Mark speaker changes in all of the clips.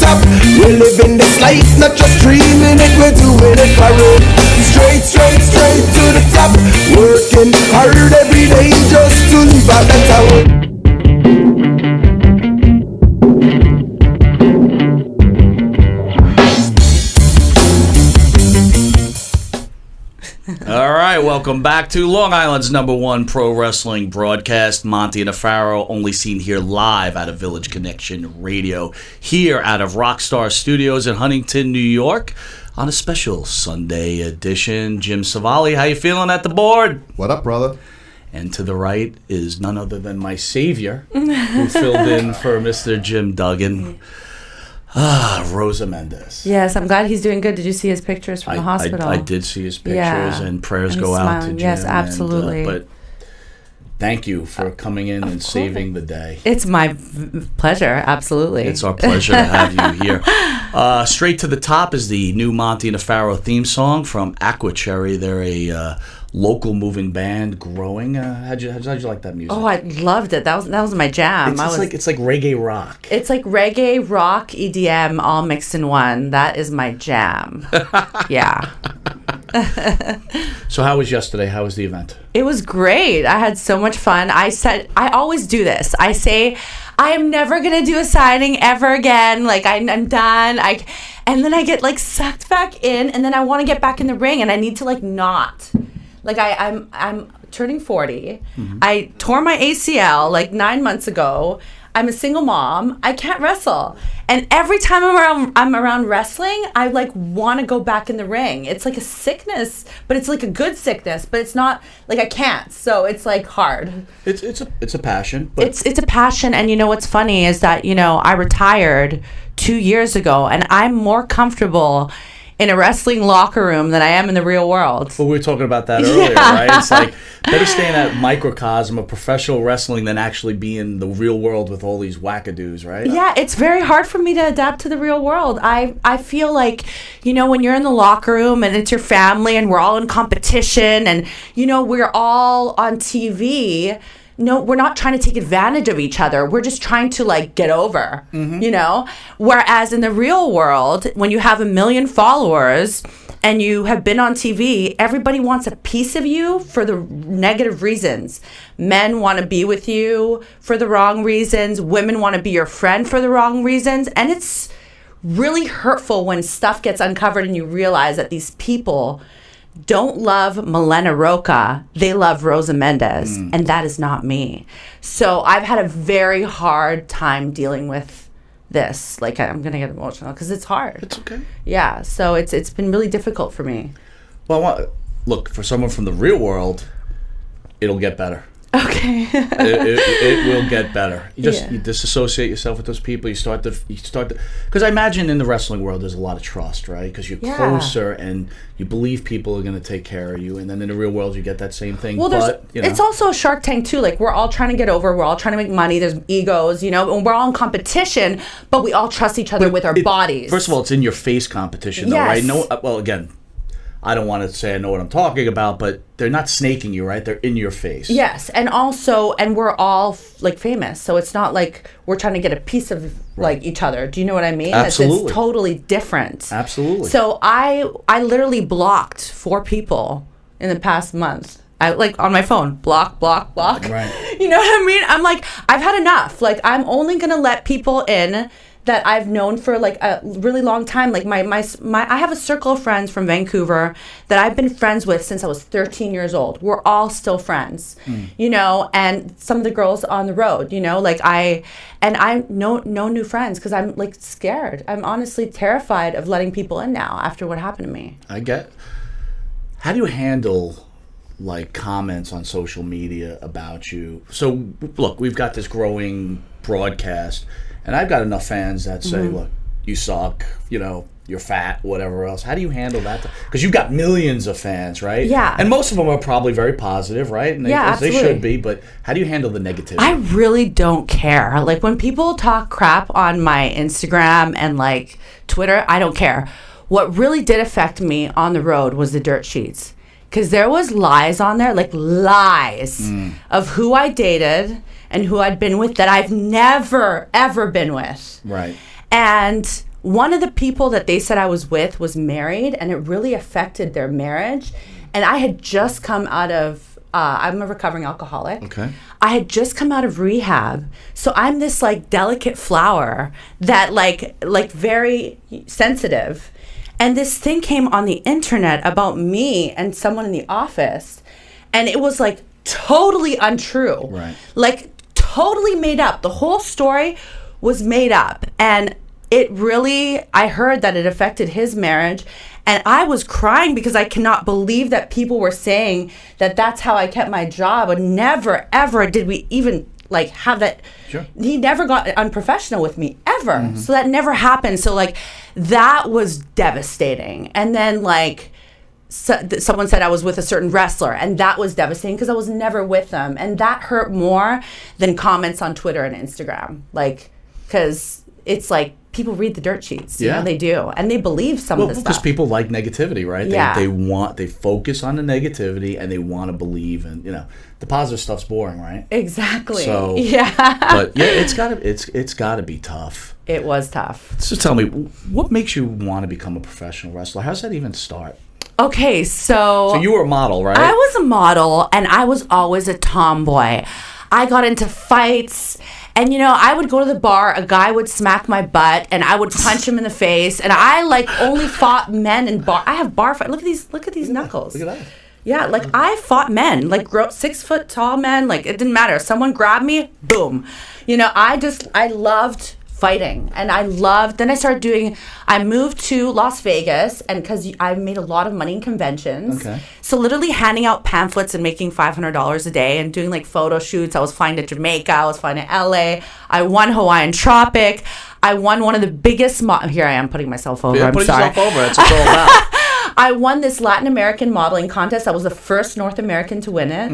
Speaker 1: top. We're living this life, not just dreaming it, we're doing it for it. Straight to the top. Working hard every day just to live a better way.
Speaker 2: All right, welcome back to Long Island's #1 pro wrestling broadcast. Monty and Afaro, only seen here live out of Village Connection Radio, here out of Rockstar Studios in Huntington, New York, on a special Sunday edition. Jim Savali, how you feeling at the board?
Speaker 3: What up, brother?
Speaker 2: And to the right is none other than my savior, who filled in for Mr. Jim Duggan. Rosa Mendes.
Speaker 4: Yes, I'm glad he's doing good. Did you see his pictures from the hospital?
Speaker 2: I did see his pictures, and prayers go out to Jim.
Speaker 4: Yes, absolutely.
Speaker 2: But thank you for coming in and saving the day.
Speaker 4: It's my pleasure, absolutely.
Speaker 2: It's our pleasure to have you here. Straight to the top is the new Monty and Afaro theme song from Aqua Cherry. They're a local moving band growing. How'd you like that music?
Speaker 4: Oh, I loved it. That was my jam.
Speaker 2: It's like reggae rock.
Speaker 4: It's like reggae, rock, EDM, all mixed in one. That is my jam. Yeah.
Speaker 2: So how was yesterday? How was the event?
Speaker 4: It was great. I had so much fun. I always do this. I say, I am never going to do a signing ever again. Like, I'm done. And then I get, like, sucked back in, and then I want to get back in the ring, and I need to, like, not. Like, I'm turning 40. Mm-hmm. I tore my ACL, like, 9 months ago. I'm a single mom. I can't wrestle. And every time I'm around wrestling, I, like, want to go back in the ring. It's like a sickness, but it's like a good sickness, but it's not, like, I can't. So it's, like, hard.
Speaker 2: It's a passion. But
Speaker 4: it's a passion. And you know what's funny is that, you know, I retired 2 years ago, and I'm more comfortable in a wrestling locker room than I am in the real world.
Speaker 2: Well, we were talking about that earlier, right? It's like better stay in that microcosm of professional wrestling than actually be in the real world with all these wackadoos, right?
Speaker 4: Yeah, it's very hard for me to adapt to the real world. I feel like, you know, when you're in the locker room and it's your family and we're all in competition and, you know, we're all on TV. No, we're not trying to take advantage of each other. We're just trying to, like, get over, you know? Whereas in the real world, when you have 1 million followers and you have been on TV, everybody wants a piece of you for the negative reasons. Men want to be with you for the wrong reasons. Women want to be your friend for the wrong reasons. And it's really hurtful when stuff gets uncovered and you realize that these people don't love Milena Roca, they love Rosa Mendes, and that is not me. So I've had a very hard time dealing with this. Like, I'm gonna get emotional because it's hard.
Speaker 2: It's okay.
Speaker 4: Yeah, so it's been really difficult for me.
Speaker 2: Well, look, for someone from the real world, it'll get better.
Speaker 4: Okay.
Speaker 2: it will get better. You disassociate yourself with those people. You start to, because I imagine in the wrestling world there's a lot of trust, right? Because you're closer and you believe people are going to take care of you, and then in the real world you get that same thing.
Speaker 4: Well,
Speaker 2: but you know,
Speaker 4: it's also a Shark Tank too. Like, we're all trying to get over. We're all trying to make money. There's egos, you know, and we're all in competition, but we all trust each other with our bodies.
Speaker 2: First of all, it's in your face competition, though, right? No, well, again, I don't want to say I know what I'm talking about, but they're not snaking you, right? They're in your face.
Speaker 4: Yes, and also, and we're all like famous, so it's not like we're trying to get a piece of like each other. Do you know what I mean?
Speaker 2: Absolutely.
Speaker 4: It's totally different.
Speaker 2: Absolutely.
Speaker 4: So I literally blocked 4 people in the past month. I, like, on my phone, block.
Speaker 2: Right.
Speaker 4: You know what I mean? I'm like, I've had enough. Like, I'm only gonna let people in that I've known for like a really long time. Like my I have a circle of friends from Vancouver that I've been friends with since I was 13 years old. We're all still friends, you know, and some of the girls on the road, you know, like I no new friends because I'm like scared. I'm honestly terrified of letting people in now after what happened to me.
Speaker 2: How do you handle like comments on social media about you? So look, we've got this growing broadcast, and I've got enough fans that say, look, you suck, you know, you're fat, whatever else. How do you handle that? Because you've got millions of fans, right?
Speaker 4: Yeah.
Speaker 2: And most of them are probably very positive, right? And they should be, but how do you handle the negativity?
Speaker 4: I really don't care. Like, when people talk crap on my Instagram and like Twitter, I don't care. What really did affect me on the road was the dirt sheets. Because there was lies on there, like lies of who I dated and who I'd been with that I've never, ever been with.
Speaker 2: Right.
Speaker 4: And one of the people that they said I was with was married, and it really affected their marriage. And I had just come out of, I'm a recovering alcoholic.
Speaker 2: Okay.
Speaker 4: I had just come out of rehab. So I'm this like delicate flower that like very sensitive. And this thing came on the internet about me and someone in the office. And it was like totally untrue.
Speaker 2: Right.
Speaker 4: Like totally made up. The whole story was made up. And it really, I heard that it affected his marriage. And I was crying because I cannot believe that people were saying that that's how I kept my job. And never, ever did we even like have that.
Speaker 2: Sure.
Speaker 4: He never got unprofessional with me ever. So that never happened. So like that was devastating. And then like someone said I was with a certain wrestler, and that was devastating because I was never with them. And that hurt more than comments on Twitter and Instagram. Like, because it's like, people read the dirt sheets. You know, they do. And they believe some of this stuff.
Speaker 2: Because people like negativity, right?
Speaker 4: Yeah.
Speaker 2: They focus on the negativity and they want to believe in, the positive stuff's boring, right?
Speaker 4: Exactly.
Speaker 2: So,
Speaker 4: yeah.
Speaker 2: But yeah, it's gotta be tough.
Speaker 4: It was tough.
Speaker 2: So tell me, what makes you want to become a professional wrestler? How's that even start?
Speaker 4: Okay, so
Speaker 2: you were a model, right?
Speaker 4: I was a model, and I was always a tomboy. I got into fights. And, I would go to the bar, a guy would smack my butt, and I would punch him in the face. And I, only fought men in bar. I have bar fight. Look at these knuckles.
Speaker 2: Look at that.
Speaker 4: Yeah, I fought men, 6 foot tall men. It didn't matter. Someone grabbed me, boom. I loved fighting. And then I moved to Las Vegas, and because I made a lot of money in conventions.
Speaker 2: Okay.
Speaker 4: So literally handing out pamphlets and making $500 a day and doing photo shoots. I was flying to Jamaica. I was flying to LA. I won Hawaiian Tropic. I won one of the biggest, here I am putting myself over.
Speaker 2: Yeah,
Speaker 4: I'm
Speaker 2: put
Speaker 4: sorry.
Speaker 2: yourself over. That's what it's all about.
Speaker 4: I won this Latin American modeling contest. I was the first North American to win it.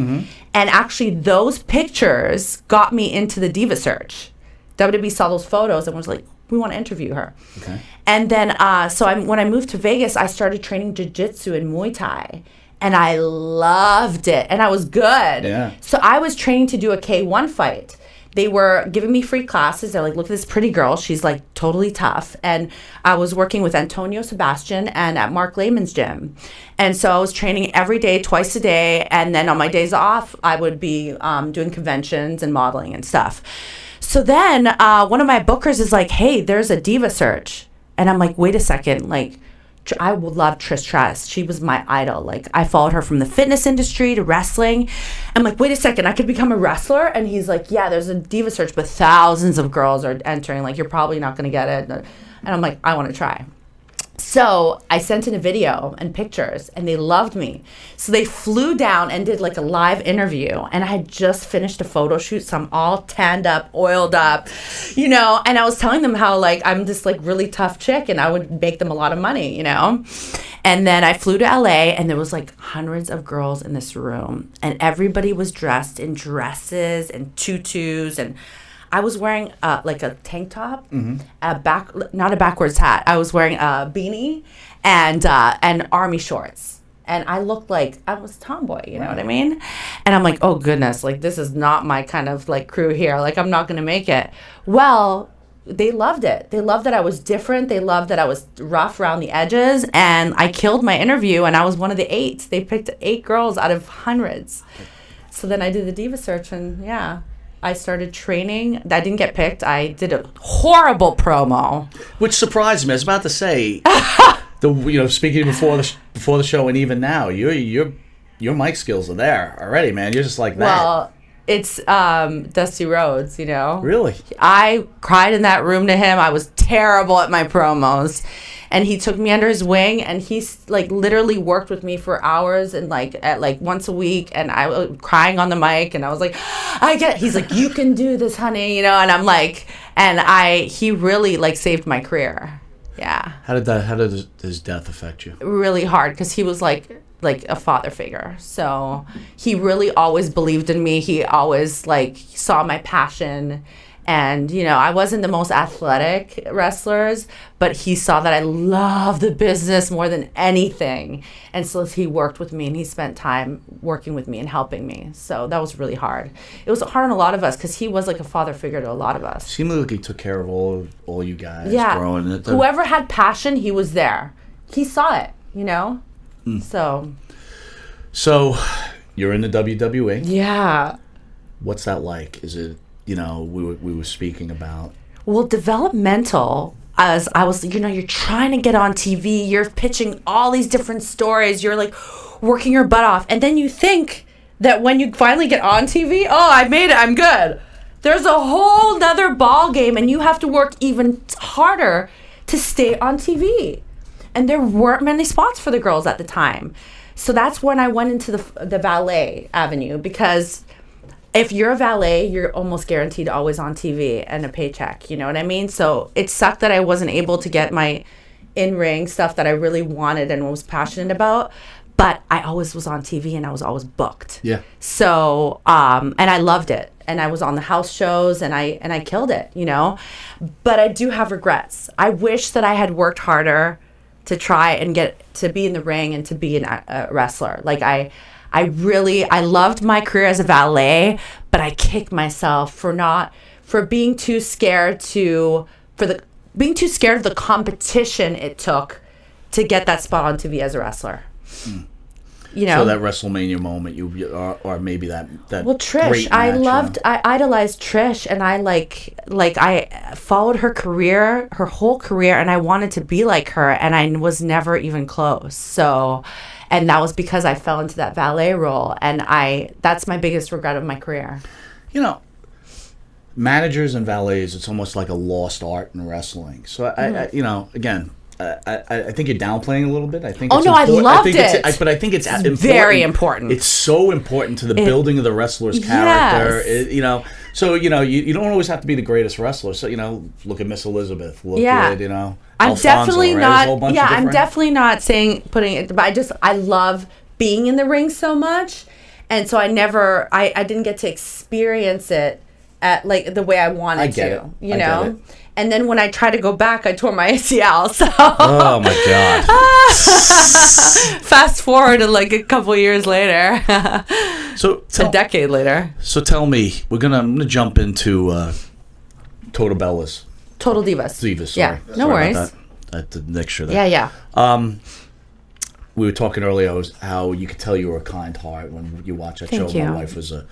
Speaker 4: And actually those pictures got me into the Diva Search. WWE saw those photos and was like, we want to interview her.
Speaker 2: Okay.
Speaker 4: And then, when I moved to Vegas, I started training jiu-jitsu and Muay Thai. And I loved it. And I was good.
Speaker 2: Yeah.
Speaker 4: So I was training to do a K1 fight. They were giving me free classes. They're like, look at this pretty girl. She's totally tough. And I was working with Antonio Sebastian and at Mark Lehman's gym. And so I was training every day, twice a day. And then on my days off, I would be doing conventions and modeling and stuff. So then one of my bookers is like, hey, there's a Diva Search. And I'm like, wait a second. I would love Trish Stratus. She was my idol. I followed her from the fitness industry to wrestling. I'm like, wait a second, I could become a wrestler? And he's like, yeah, there's a Diva Search, but thousands of girls are entering. You're probably not going to get it. And I'm like, I want to try. So I sent in a video and pictures, and they loved me. So they flew down and did a live interview, and I had just finished a photo shoot, so I'm all tanned up, oiled up, and I was telling them how I'm this really tough chick, and I would make them a lot of money, And then I flew to LA, and there was hundreds of girls in this room, and everybody was dressed in dresses and tutus, and I was wearing a tank top, not a backwards hat. I was wearing a beanie and army shorts. And I looked like I was a tomboy, you know what I mean? And I'm like, oh goodness, this is not my kind of crew here. I'm not going to make it. Well, they loved it. They loved that I was different. They loved that I was rough around the edges. And I killed my interview, and I was one of the 8. They picked 8 girls out of hundreds. So then I did the Diva Search, and yeah. I started training. I didn't get picked. I did a horrible promo,
Speaker 2: which surprised me. I was about to say, speaking before the show and even now, your mic skills are there already, man. You're just like that.
Speaker 4: Well, it's Dusty Rhodes,
Speaker 2: Really?
Speaker 4: I cried in that room to him. I was terrible at my promos. And he took me under his wing, and he's literally worked with me for hours and at once a week. And I was crying on the mic, and I was like, he's like, you can do this, honey, and I'm like, he really saved my career. Yeah.
Speaker 2: How did his death affect you?
Speaker 4: Really hard, because he was like a father figure. So he really always believed in me. He always saw my passion. And, you know, I wasn't the most athletic wrestlers, but he saw that I love the business more than anything. And so he worked with me and he spent time working with me and helping me. So that was really hard. It was hard on a lot of us because he was like a father figure to a lot of us.
Speaker 2: Seemed like he took care of all you guys growing.
Speaker 4: Whoever had passion, he was there. He saw it, you know?
Speaker 2: So you're in the WWE.
Speaker 4: Yeah.
Speaker 2: What's that like? Is it, you know, we were speaking about?
Speaker 4: Well, developmental, as I was, you know, you're trying to get on TV, you're pitching all these different stories, you're like working your butt off. And then you think that when you finally get on TV, oh, I made it, I'm good. There's a whole nother ball game and you have to work even harder to stay on TV. And there weren't many spots for the girls at the time. So that's when I went into the valet avenue, because if you're a valet, you're almost guaranteed always on TV and a paycheck. You know what I mean? So it sucked that I wasn't able to get my in-ring stuff that I really wanted and was passionate about. But I always was on TV and I was always booked.
Speaker 2: Yeah.
Speaker 4: So, and I loved it. And I was on the house shows and I killed it, you know? But I do have regrets. I wish that I had worked harder to try and get to be in the ring and to be a wrestler. Like I loved my career as a valet, but I kicked myself for being too scared of the competition it took to get that spot on TV as a wrestler. You know,
Speaker 2: so that WrestleMania moment, or maybe that.
Speaker 4: Well, Trish, I idolized Trish, and I followed her career, her whole career, and I wanted to be like her, and I was never even close. So, and that was because I fell into that valet role, and that's my biggest regret of my career.
Speaker 2: You know, managers and valets, it's almost like a lost art in wrestling. So I you know, again, I think you're downplaying a little bit. I think.
Speaker 4: Oh no, I loved it.
Speaker 2: But I think it's important.
Speaker 4: Very important.
Speaker 2: It's so important to the building of the wrestler's character.
Speaker 4: Yes.
Speaker 2: You know, so you know, you don't always have to be the greatest wrestler. So you know, look at Miss Elizabeth. Look at, you know,
Speaker 4: I'm
Speaker 2: Alfonso,
Speaker 4: definitely
Speaker 2: right?
Speaker 4: not. Yeah, I'm definitely not putting it. But I love being in the ring so much, and so I didn't get to experience it at like the way I wanted to. You know. And then when I tried to go back, I tore my ACL. So
Speaker 2: oh my God!
Speaker 4: Fast forward to like a couple years later.
Speaker 2: So
Speaker 4: a decade later.
Speaker 2: So tell me, I'm gonna jump into Total Bellas.
Speaker 4: Total Divas.
Speaker 2: Divas. Sorry.
Speaker 4: Yeah. No worries.
Speaker 2: At the mixture there.
Speaker 4: Yeah.
Speaker 2: We were talking earlier how you could tell you were a kind heart when you watch that show. My wife was a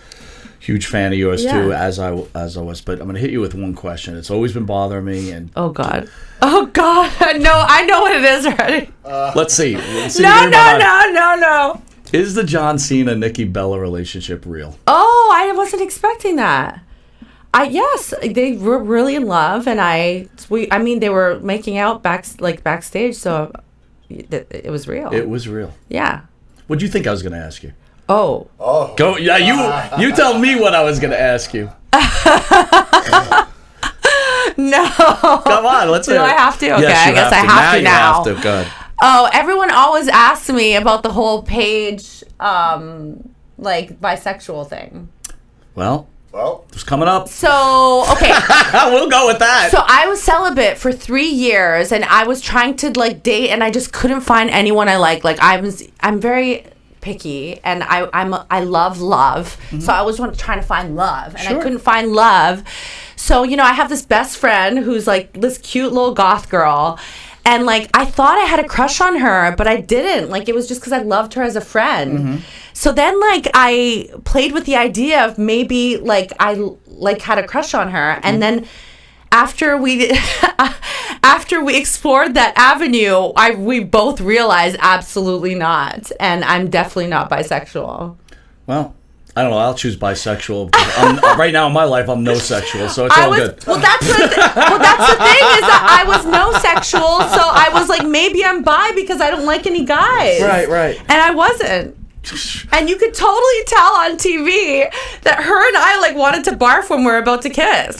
Speaker 2: huge fan of yours too, as I was. But I'm gonna hit you with one question. It's always been bothering me. And
Speaker 4: oh God, no, I know what it is already.
Speaker 2: Let's see.
Speaker 4: No.
Speaker 2: Is the John Cena Nikki Bella relationship real?
Speaker 4: Oh, I wasn't expecting that. Yes, they were really in love, and I mean, they were making out backstage, so it was real.
Speaker 2: It was real.
Speaker 4: Yeah.
Speaker 2: What'd you think I was gonna ask you?
Speaker 4: Oh.
Speaker 2: Go. Yeah, you tell me what I was going to ask you.
Speaker 4: No.
Speaker 2: Come on, let's.
Speaker 4: Do I have to? Okay,
Speaker 2: yes,
Speaker 4: I guess I have to now.
Speaker 2: You have to. Go ahead.
Speaker 4: Oh, everyone always asks me about the whole Paige, like bisexual thing.
Speaker 2: Well, it's coming up.
Speaker 4: So, okay.
Speaker 2: We'll go with that.
Speaker 4: So I was celibate for 3 years, and I was trying to like date, and I just couldn't find anyone I like. Like I'm very picky, and I love love. Mm-hmm. So I was trying to find love, and I couldn't find love. So, you know, I have this best friend who's like this cute little goth girl, and like I thought I had a crush on her, but I didn't. Like it was just because I loved her as a friend. Mm-hmm. So then like I played with the idea of maybe like I like had a crush on her, mm-hmm. and then after we explored that avenue, we both realized absolutely not, and I'm definitely not bisexual.
Speaker 2: Well, I don't know. I'll choose bisexual. Right now in my life, I'm no sexual, so it's all good.
Speaker 4: Well, that's the thing is that I was no sexual, so I was like, maybe I'm bi because I don't like any guys.
Speaker 2: Right.
Speaker 4: And I wasn't. And you could totally tell on TV that her and I like wanted to barf when we were about to kiss.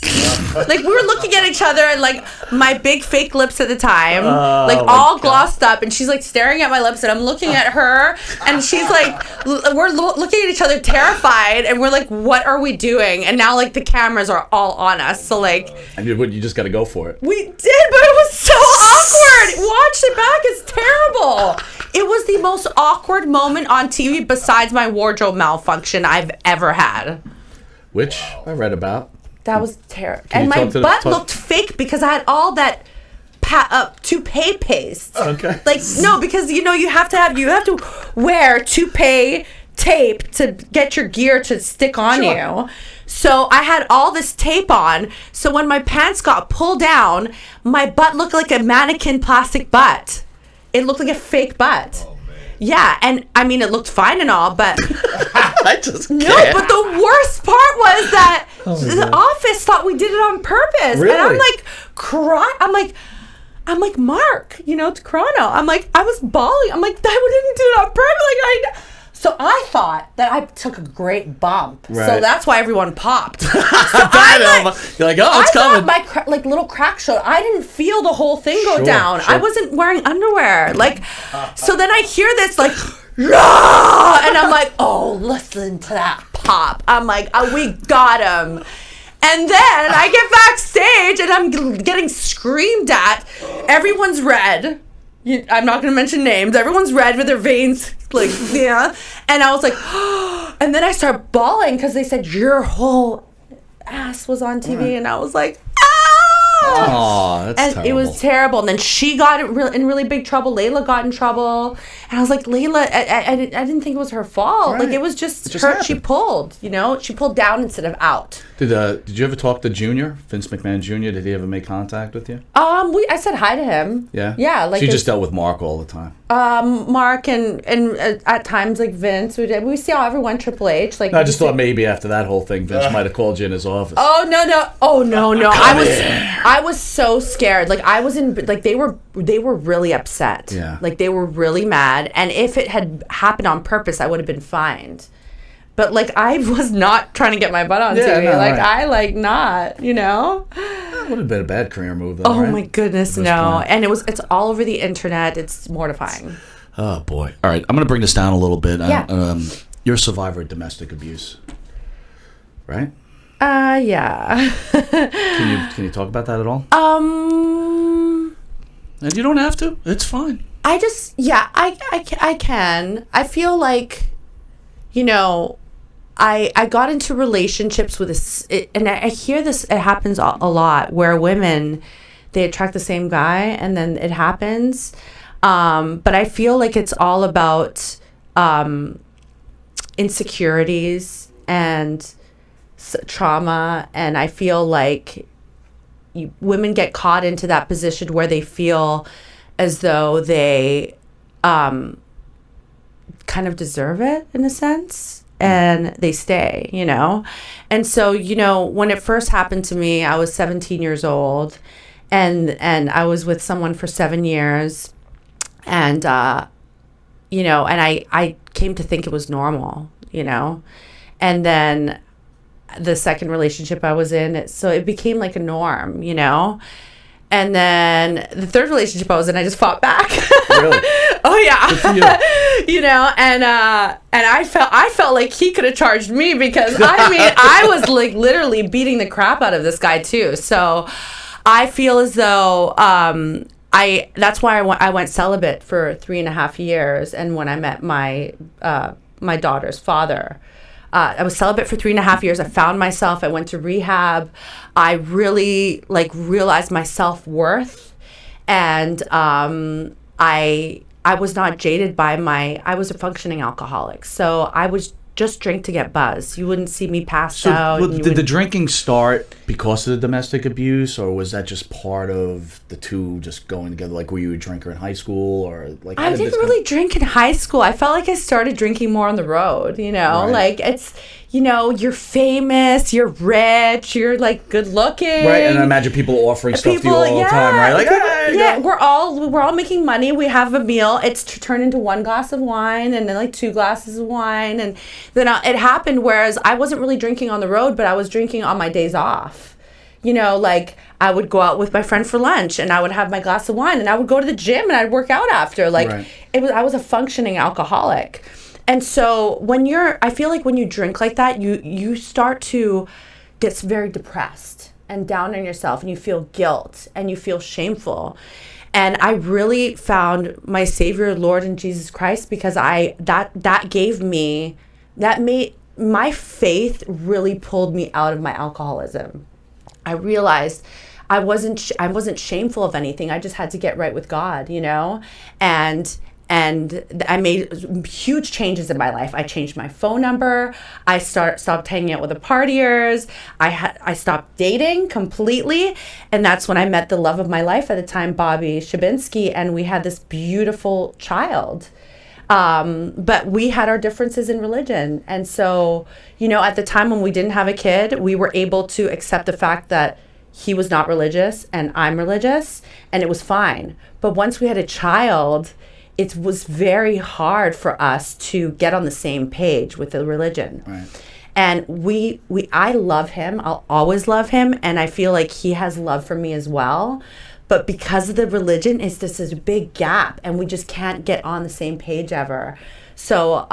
Speaker 4: Like we were looking at each other and like my big fake lips at the time, like all glossed up, and she's like staring at my lips, and I'm looking at her, and she's like, we're looking at each other terrified, and we're like, what are we doing? And now like the cameras are all on us, so like.
Speaker 2: And you just got to go for it.
Speaker 4: We did, but it was so awkward. Watch it back; it's terrible. It was the most awkward moment on TV besides my wardrobe malfunction I've ever had.
Speaker 2: Which I read about.
Speaker 4: That was terrible. And my butt looked fake because I had all that toupee paste.
Speaker 2: Okay.
Speaker 4: Like, no, because, you have to wear toupee tape to get your gear to stick on you. So I had all this tape on. So when my pants got pulled down, my butt looked like a mannequin plastic butt. It looked like a fake butt. Oh, man. Yeah, and I mean, it looked fine and all, but
Speaker 2: I just can't.
Speaker 4: No, but the worst part was that the office thought we did it on purpose.
Speaker 2: Really?
Speaker 4: And I'm like, I'm like, Mark, it's Chrono. I'm like, I was bawling. I'm like, I didn't do it on purpose. Like, so I thought that I took a great bump. Right. So that's why everyone popped. So
Speaker 2: you're like, oh, it's coming.
Speaker 4: My little crack showed. I didn't feel the whole thing go down. Sure. I wasn't wearing underwear. Like, so then I hear this like, Rah! And I'm like, oh, listen to that pop. I'm like, oh, we got him. And then I get backstage and I'm getting screamed at. Everyone's red. I'm not going to mention names. Everyone's red with their veins, like, yeah. And I was like, oh. And then I start bawling because they said your whole ass was on TV, and I was like,
Speaker 2: oh, that's
Speaker 4: and
Speaker 2: terrible.
Speaker 4: It was terrible. And then she got in really big trouble. Layla got in trouble, and I was like, Layla, I didn't think it was her fault.
Speaker 2: Right.
Speaker 4: Like it was just her.
Speaker 2: Happened.
Speaker 4: She pulled, she pulled down instead of out.
Speaker 2: Did you ever talk to Junior, Vince McMahon Jr.? Did he ever make contact with you?
Speaker 4: I said hi to him.
Speaker 2: Yeah.
Speaker 4: Yeah, like
Speaker 2: so you just dealt with Mark all the time.
Speaker 4: Mark and at times like Vince. We see how everyone Triple H. Like
Speaker 2: I just thought maybe after that whole thing, Vince might have called you in his office.
Speaker 4: Oh no! I was so scared. Like I was in. Like they were really upset.
Speaker 2: Yeah.
Speaker 4: Like they were really mad. And if it had happened on purpose, I would have been fined. But like I was not trying to get my butt on TV.
Speaker 2: No,
Speaker 4: like
Speaker 2: right.
Speaker 4: I like not.
Speaker 2: That would have been a bad career move, though.
Speaker 4: Oh
Speaker 2: right?
Speaker 4: my goodness, no! And it's all over the internet. It's mortifying.
Speaker 2: Oh boy! All right, I'm going to bring this down a little bit.
Speaker 4: Yeah.
Speaker 2: You're a survivor of domestic abuse, right?
Speaker 4: Yeah.
Speaker 2: Can you talk about that at all? And you don't have to. It's fine.
Speaker 4: I can. I feel like, I got into relationships with and I hear this, it happens a lot where women, they attract the same guy and then it happens. But I feel like it's all about insecurities and trauma. And I feel like women get caught into that position where they feel as though they kind of deserve it in a sense. And they stay, And so, when it first happened to me, I was 17 years old and I was with someone for 7 years. And, and I came to think it was normal, And then the second relationship I was in, so it became like a norm, And then the third relationship I was in, I just fought back.
Speaker 2: Really?
Speaker 4: Oh yeah. Good for you. And I felt like he could have charged me because I was like literally beating the crap out of this guy too. So I feel as though that's why I went celibate for 3.5 years. And when I met my daughter's father, I was celibate for 3.5 years. I found myself. I went to rehab. I really realized my self-worth, and I was not jaded by I was a functioning alcoholic, so I was just drink to get buzz. You wouldn't see me passed out.
Speaker 2: Did the drinking start because of the domestic abuse, or was that just part of the two just going together? Like, were you a drinker in high school, or like?
Speaker 4: I didn't really drink in high school. I felt like I started drinking more on the road.
Speaker 2: Right.
Speaker 4: Like it's, you know, you're famous, you're rich, you're like good looking.
Speaker 2: Right, and I imagine people offering stuff to you all the time, right? Like, hey,
Speaker 4: yeah, we're all making money. We have a meal. It's turned into 1 glass of wine and then like 2 glasses of wine, and then it happened. Whereas I wasn't really drinking on the road, but I was drinking on my days off. You know, like I would go out with my friend for lunch, and I would have my glass of wine, and I would go to the gym, and I'd work out after. Like I was a functioning alcoholic. And so I feel like when you drink like that, you start to get very depressed and down on yourself, and you feel guilt and you feel shameful. And I really found my Savior, Lord, and Jesus Christ, because made my faith really pulled me out of my alcoholism. I realized I wasn't shameful of anything. I just had to get right with God, you know, and I made huge changes in my life. I changed my phone number. I stopped hanging out with the partiers. I stopped dating completely. And that's when I met the love of my life at the time, Bobby Shabinsky, and we had this beautiful child. But we had our differences in religion. And so, you know, at the time when we didn't have a kid, we were able to accept the fact that he was not religious and I'm religious, and it was fine. But once we had a child, it was very hard for us to get on the same page with the religion. Right. And I love him. I'll always love him. And I feel like he has love for me as well. But because of the religion, it's this is a big gap, and we just can't get on the same page ever. So,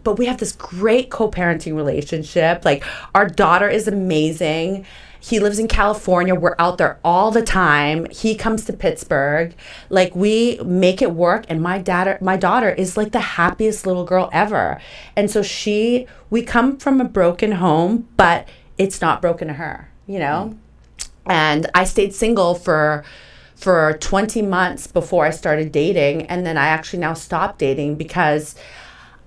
Speaker 4: but we have this great co-parenting relationship. Like, our daughter is amazing. He lives in California. We're out there all the time. He comes to Pittsburgh. Like, we make it work. And my daughter is like the happiest little girl ever. And so we come from a broken home, but it's not broken to her, you know? And I stayed single for 20 months before I started dating. And then I actually now stopped dating because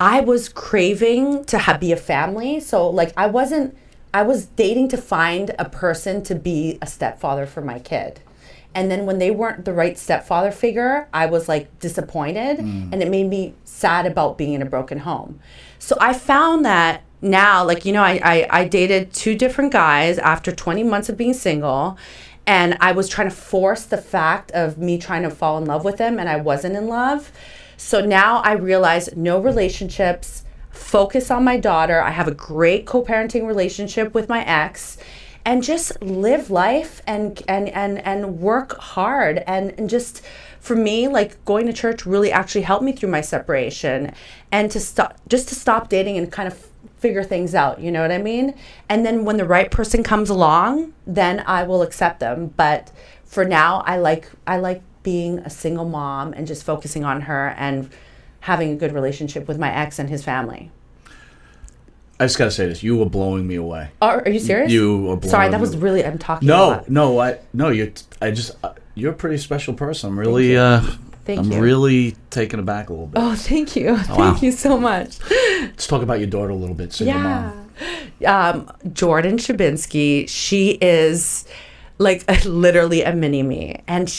Speaker 4: I was craving to be a family. So like I was dating to find a person to be a stepfather for my kid. And then when they weren't the right stepfather figure, I was like disappointed, and it made me sad about being in a broken home. So I found that now, like, you know, I dated 2 different guys after 20 months of being single, and I was trying to force the fact of me trying to fall in love with them, and I wasn't in love. So now I realize no relationships, focus on my daughter. I have a great co-parenting relationship with my ex, and just live life and work hard. And just, for me, like, going to church really actually helped me through my separation, and to stop dating and kind of figure things out, you know what I mean? And then when the right person comes along, then I will accept them. But for now, I like being a single mom and just focusing on her and having a good relationship with my ex and his family.
Speaker 2: I just gotta say this: you were blowing me away.
Speaker 4: Are you serious?
Speaker 2: You were blowing.
Speaker 4: Sorry, that was really. I'm talking. a lot.
Speaker 2: You're a pretty special person. I'm really.
Speaker 4: Thank you.
Speaker 2: I'm really taken aback a little bit.
Speaker 4: Oh, thank you. Thank you so much.
Speaker 2: Let's talk about your daughter a little bit. Single mom.
Speaker 4: Jordan Shabinsky. She is like literally a mini me, and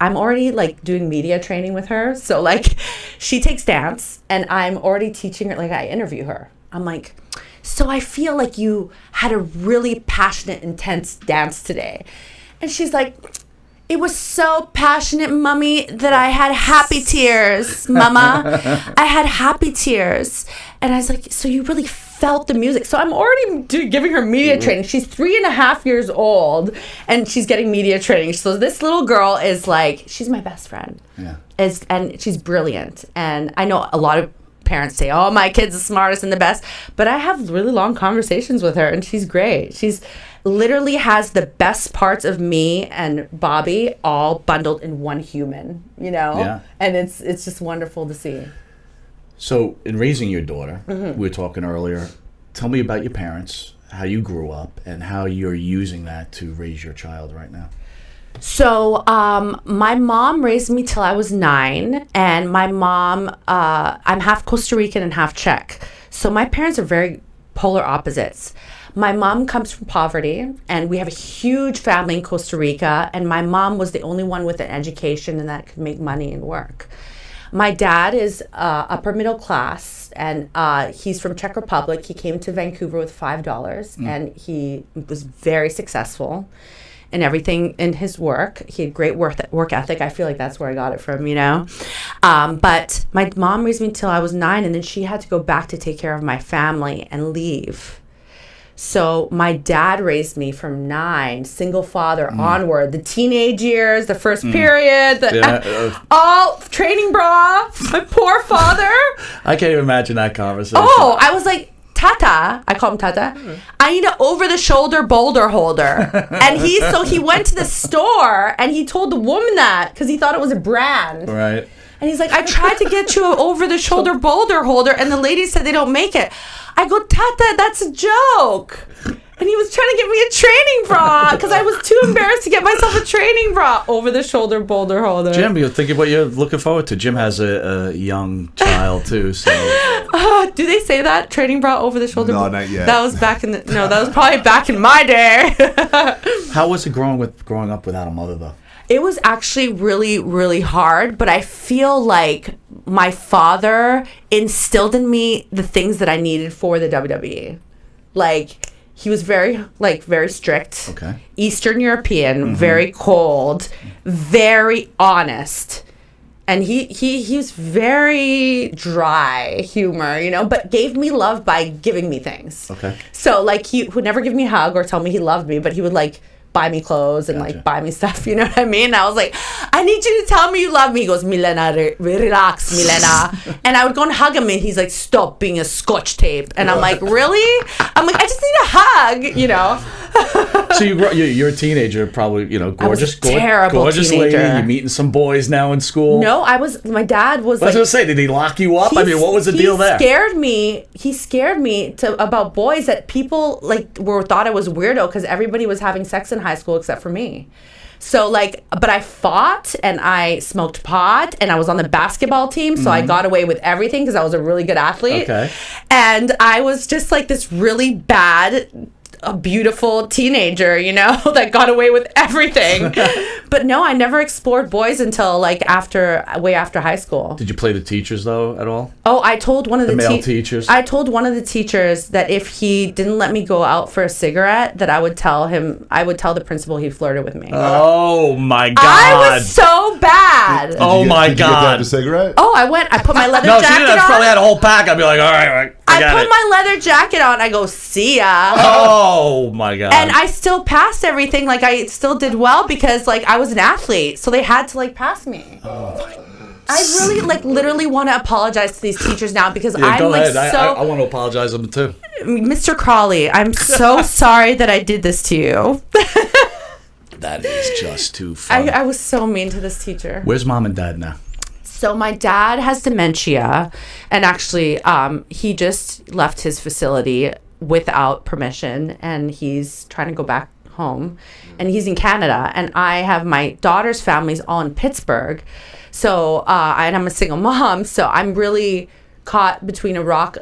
Speaker 4: I'm already like doing media training with her. So like, she takes dance, and I'm already teaching her. Like, I interview her. I'm like, so I feel like you had a really passionate, intense dance today, and she's like, it was so passionate, Mommy, that I had happy tears, Mama. I had happy tears. And I was like, so you really felt the music. So I'm already giving her media training. She's 3.5 years old, and she's getting media training. So this little girl is like, she's my best friend. Yeah. And she's brilliant. And I know a lot of parents say, oh, my kid's the smartest and the best. But I have really long conversations with her, and she's great. She's literally has the best parts of me and Bobby all bundled in one human, you know? Yeah. And it's just wonderful to see.
Speaker 2: So in raising your daughter, we were talking earlier, tell me about your parents, how you grew up, and how you're using that to raise your child right now.
Speaker 4: So my mom raised me till I was 9, and my mom, I'm half Costa Rican and half Czech. So my parents are very polar opposites. My mom comes from poverty, and we have a huge family in Costa Rica, and my mom was the only one with an education and that could make money and work. My dad is upper middle class, and he's from Czech Republic. He came to Vancouver with $5, and he was very successful in everything in his work. He had great work ethic. I feel like that's where I got it from, you know. But my mom raised me till I was 9, and then she had to go back to take care of my family and leave. So my dad raised me from 9, single father onward, the teenage years, the first period, all training bra, my poor father.
Speaker 2: I can't even imagine that conversation.
Speaker 4: Oh, I was like, Tata, I call him Tata, I need an over-the-shoulder boulder holder. And he went to the store and he told the woman that because he thought it was a brand.
Speaker 2: Right.
Speaker 4: And he's like, I tried to get you an over-the-shoulder boulder holder, and the lady said they don't make it. I go, Tata, that's a joke. And he was trying to get me a training bra because I was too embarrassed to get myself a training bra. Over-the-shoulder boulder holder.
Speaker 2: Jim, you're thinking what you're looking forward to. Jim has a young child, too, so...
Speaker 4: Do they say that? Training bra over the shoulder?
Speaker 3: No, not yet.
Speaker 4: That was that was probably back in my day.
Speaker 2: How was it growing up without a mother, though?
Speaker 4: It was actually really, really hard, but I feel like my father instilled in me the things that I needed for the WWE. Like, he was very strict.
Speaker 2: Okay.
Speaker 4: Eastern European, very cold, very honest. And he was very dry humor, you know, but gave me love by giving me things.
Speaker 2: Okay.
Speaker 4: So, like, he would never give me a hug or tell me he loved me, but he would, like, buy me clothes and, like, buy me stuff, you know what I mean? I was like, I need you to tell me you love me. He goes, Milena, relax, Milena. And I would go and hug him, and he's like, stop being a scotch tape. And I'm like, really? I'm like, I just need a hug, you know?
Speaker 2: So you're a teenager, probably, you know, gorgeous
Speaker 4: teenager.
Speaker 2: lady. You're meeting some boys now in school.
Speaker 4: No, my dad was
Speaker 2: I was going to say, did he lock you up? I mean, what was the deal there? He scared me about boys that people, like, thought I was weirdo because everybody was having sex in high school except for me. So, like, but I fought and I smoked pot and I was on the basketball team, so I got away with everything because I was a really good athlete. Okay.
Speaker 4: And I was just like this really bad, a beautiful teenager, you know, that got away with everything. But no, I never explored boys until like way after high school.
Speaker 2: Did you play the teachers though at all?
Speaker 4: Oh, I told one of the
Speaker 2: male teachers.
Speaker 4: I told one of the teachers that if he didn't let me go out for a cigarette, that I would tell the principal he flirted with me.
Speaker 2: Oh my God.
Speaker 4: I was so bad.
Speaker 3: Did
Speaker 2: God.
Speaker 3: you have a cigarette?
Speaker 4: Oh, I put my leather
Speaker 2: No,
Speaker 4: jacket
Speaker 2: she
Speaker 4: on.
Speaker 2: probably had a whole pack. I'd be like, all right,
Speaker 4: I put my leather jacket on. I go, see ya.
Speaker 2: Oh my God.
Speaker 4: And I still passed everything. Like, I still did well because, like, I was an athlete. So they had to, like, pass me. Oh my God. I really, like, literally want to apologize to these teachers now because I'm,
Speaker 2: go
Speaker 4: like,
Speaker 2: ahead.
Speaker 4: so...
Speaker 2: I want to apologize to them, too.
Speaker 4: Mr. Crawley, I'm so sorry that I did this to you.
Speaker 2: That is just too funny.
Speaker 4: I was so mean to this teacher.
Speaker 2: Where's mom and dad now?
Speaker 4: So my dad has dementia, and actually he just left his facility without permission, and he's trying to go back home, and he's in Canada, and I have my daughter's family's all in Pittsburgh. So and I'm a single mom, so I'm really caught between a rock,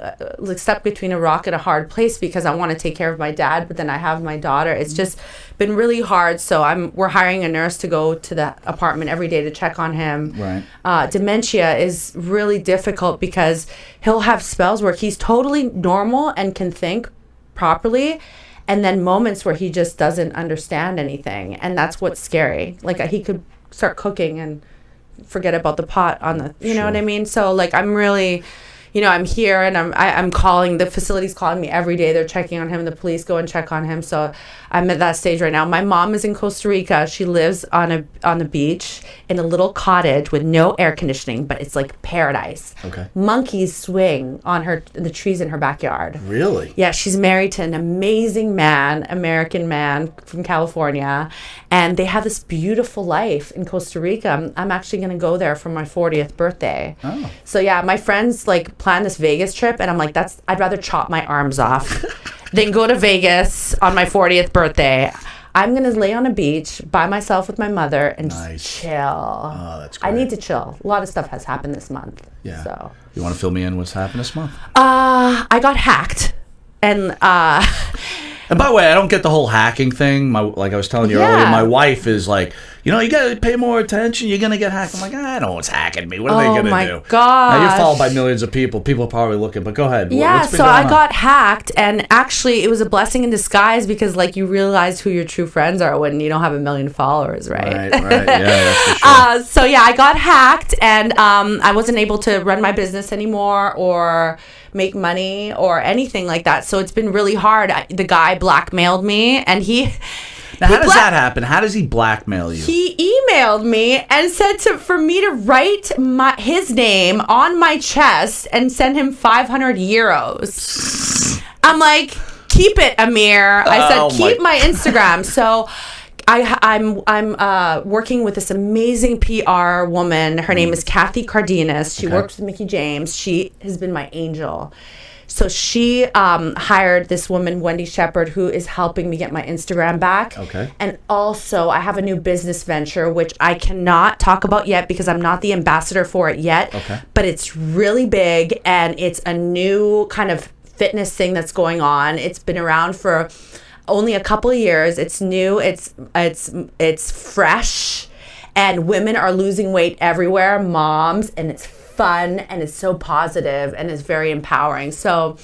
Speaker 4: stuck between a rock and a hard place because I want to take care of my dad, but then I have my daughter. It's just been really hard. So we're hiring a nurse to go to the apartment every day to check on him.
Speaker 2: Right.
Speaker 4: Dementia is really difficult because he'll have spells where he's totally normal and can think properly, and then moments where he just doesn't understand anything, and that's what's scary. Like, he could start cooking and forget about the pot on the, you know what I mean? So, like, I'm really, you know, I'm here, and I'm calling, the facility's calling me every day. They're checking on him. The police go and check on him. So I'm at that stage right now. My mom is in Costa Rica. She lives on the beach in a little cottage with no air conditioning, but it's like paradise.
Speaker 2: Okay.
Speaker 4: Monkeys swing on the trees in her backyard.
Speaker 2: Really?
Speaker 4: Yeah, she's married to an amazing man, American man from California, and they have this beautiful life in Costa Rica. I'm actually going to go there for my 40th birthday.
Speaker 2: Oh.
Speaker 4: So yeah, my friends like plan this Vegas trip, and I'm like, I'd rather chop my arms off than go to Vegas on my 40th birthday. I'm going to lay on a beach by myself with my mother and just chill.
Speaker 2: Oh, that's great.
Speaker 4: I need to chill. A lot of stuff has happened this month.
Speaker 2: Yeah.
Speaker 4: So.
Speaker 2: You want to fill me in what's happened this month?
Speaker 4: I got hacked. And
Speaker 2: by the way, I don't get the whole hacking thing. Like I was telling you earlier, my wife is like, you know, you got to pay more attention. You're going to get hacked. I'm like, I know what's hacking me. What are they going to do?
Speaker 4: Oh, my gosh.
Speaker 2: Now, you're followed by millions of people. People are probably looking, but go ahead.
Speaker 4: Yeah,
Speaker 2: What's been
Speaker 4: so
Speaker 2: going
Speaker 4: I
Speaker 2: on?
Speaker 4: got hacked, and actually, it was a blessing in disguise because, like, you realize who your true friends are when you don't have 1 million followers, right?
Speaker 2: Right. Yeah, that's for sure.
Speaker 4: So yeah, I got hacked, and I wasn't able to run my business anymore or make money or anything like that. So it's been really hard. The guy blackmailed me, and
Speaker 2: Now, how does that happen? How does he blackmail you?
Speaker 4: he emailed me and said for me to write his name on my chest and send him 500 euros. I'm like, keep it, Amir. I said, keep my Instagram. So I'm working with this amazing PR woman. Her name is Kathy Cardenas. She works with Mickey James. She has been my angel. So she hired this woman, Wendy Shepard, who is helping me get my Instagram back.
Speaker 2: Okay.
Speaker 4: And also, I have a new business venture, which I cannot talk about yet because I'm not the ambassador for it yet. Okay. But it's really big, and it's a new kind of fitness thing that's going on. It's been around for only a couple of years. It's new. It's fresh, and women are losing weight everywhere. Moms, and it's fun, and it's so positive, and it's very empowering. So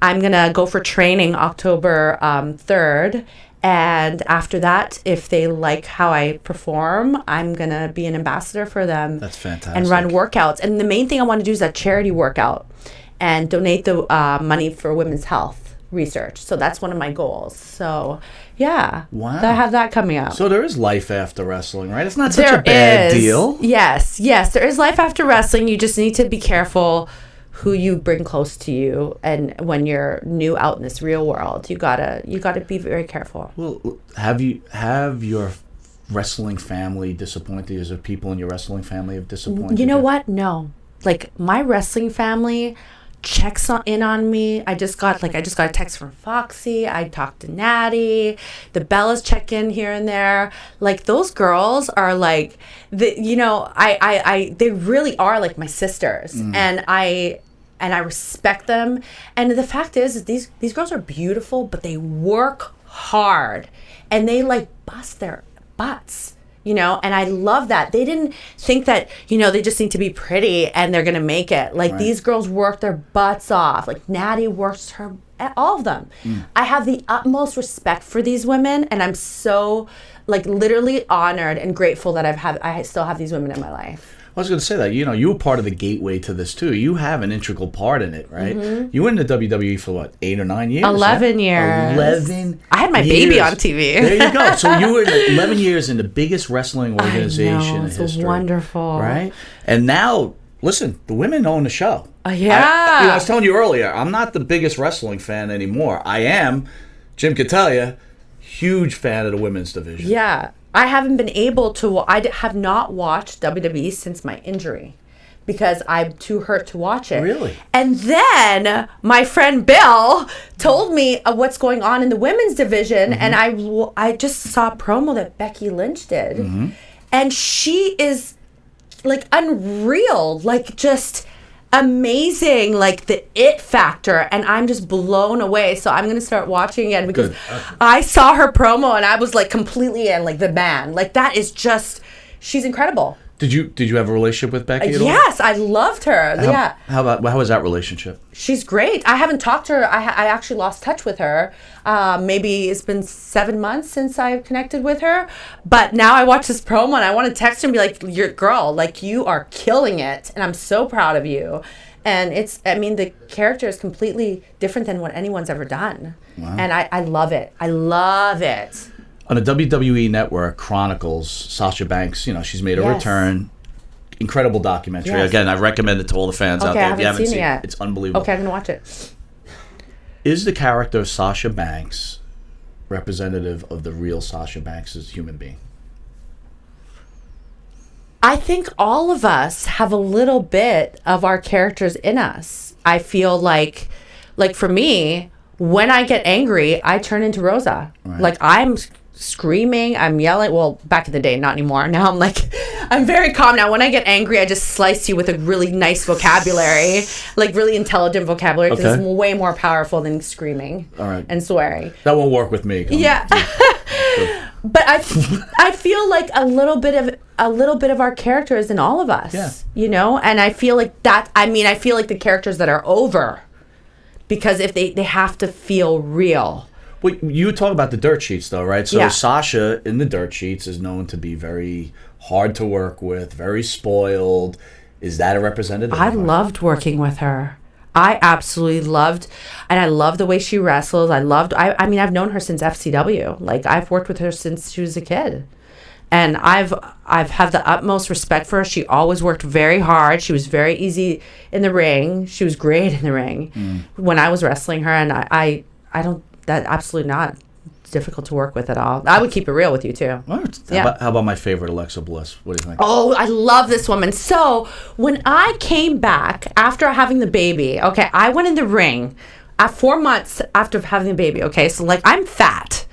Speaker 4: I'm gonna go for training October 3rd, and after that, if they like how I perform, I'm gonna be an ambassador for them.
Speaker 2: That's fantastic.
Speaker 4: And run workouts. And the main thing I want to do is a charity workout and donate the money for women's health research. So that's one of my goals. So yeah,
Speaker 2: wow,
Speaker 4: I have that coming up.
Speaker 2: So there is life after wrestling, right? It's not such a bad deal.
Speaker 4: Yes, there is life after wrestling. You just need to be careful who you bring close to you, and when you're new out in this real world, you gotta be very careful.
Speaker 2: Well, have your wrestling family disappointed you? Is there people in your wrestling family have disappointed you?
Speaker 4: You know what? No, like my wrestling family checks in on me. I just got a text from Foxy. I talked to Natty. The Bellas check in here and there. Like those girls are like, they really are like my sisters, and I respect them. And the fact is these girls are beautiful, but they work hard, and they like bust their butts. And I love that. They didn't think that, they just need to be pretty and they're going to make it. Like, these girls work their butts off. Like, Natty works all of them. I have the utmost respect for these women, and I'm so, like, literally honored and grateful that I still have these women in my life.
Speaker 2: I was going to say that, you were part of the gateway to this, too. You have an integral part in it, right? Mm-hmm. You were in the WWE for, what, 8 or 9 years?
Speaker 4: 11 years.
Speaker 2: 11
Speaker 4: I had my baby on TV.
Speaker 2: There you go. So you were 11 years in the biggest wrestling organization in history.
Speaker 4: It's wonderful.
Speaker 2: Right? And now, listen, the women own the show.
Speaker 4: Yeah.
Speaker 2: I was telling you earlier, I'm not the biggest wrestling fan anymore. I am, Jim could tell you, huge fan of the women's division.
Speaker 4: Yeah. I haven't been able to. I have not watched WWE since my injury because I'm too hurt to watch it.
Speaker 2: Really?
Speaker 4: And then my friend Bill told me of what's going on in the women's division, and I just saw a promo that Becky Lynch did, and she is like unreal, like just amazing, like the it factor, and I'm just blown away. So I'm gonna start watching again because I saw her promo and I was like completely in, like the man, like that is just, she's incredible.
Speaker 2: Did you have a relationship with Becky at all?
Speaker 4: Yes, I loved her.
Speaker 2: How was that relationship?
Speaker 4: She's great. I haven't talked to her. I actually lost touch with her. Maybe it's been 7 months since I've connected with her. But now I watch this promo and I want to text her and be like, "Your girl, like you are killing it, and I'm so proud of you." And the character is completely different than what anyone's ever done. Wow. And I love it. I love it.
Speaker 2: On the WWE Network, Chronicles, Sasha Banks, she's made a return. Incredible documentary.
Speaker 4: Yes.
Speaker 2: Again, I recommend it to all the fans out there. If you haven't seen it
Speaker 4: yet.
Speaker 2: It's unbelievable.
Speaker 4: Okay, I'm going to watch it.
Speaker 2: Is the character of Sasha Banks representative of the real Sasha Banks as a human being?
Speaker 4: I think all of us have a little bit of our characters in us. I feel like for me, when I get angry, I turn into Rosa. Right. Like I'm screaming, I'm yelling. Well, back in the day, not anymore. Now I'm very calm now. When I get angry, I just slice you with a really nice vocabulary, like really intelligent vocabulary, because it's way more powerful than screaming and swearing.
Speaker 2: That won't work with me.
Speaker 4: Yeah. But I feel like a little bit of our character is in all of us.
Speaker 2: Yeah.
Speaker 4: You know, and I feel like that. I mean, I feel like the characters that are over, because if they have to feel real.
Speaker 2: Well, you talk about the dirt sheets, though, right? So
Speaker 4: Yeah.
Speaker 2: Sasha in the dirt sheets is known to be very hard to work with, very spoiled. Is that a representative?
Speaker 4: I loved working with her. I absolutely loved, and I love the way she wrestles. I mean, I've known her since FCW. Like, I've worked with her since she was a kid. And I've had the utmost respect for her. She always worked very hard. She was very easy in the ring. She was great in the ring when I was wrestling her. And I don't, that absolutely not difficult to work with at all. I would keep it real with you too.
Speaker 2: How about my favorite, Alexa Bliss? What do you think?
Speaker 4: Oh, I love this woman. So when I came back after having the baby, okay, I went in the ring at 4 months after having the baby. Okay, so like I'm fat.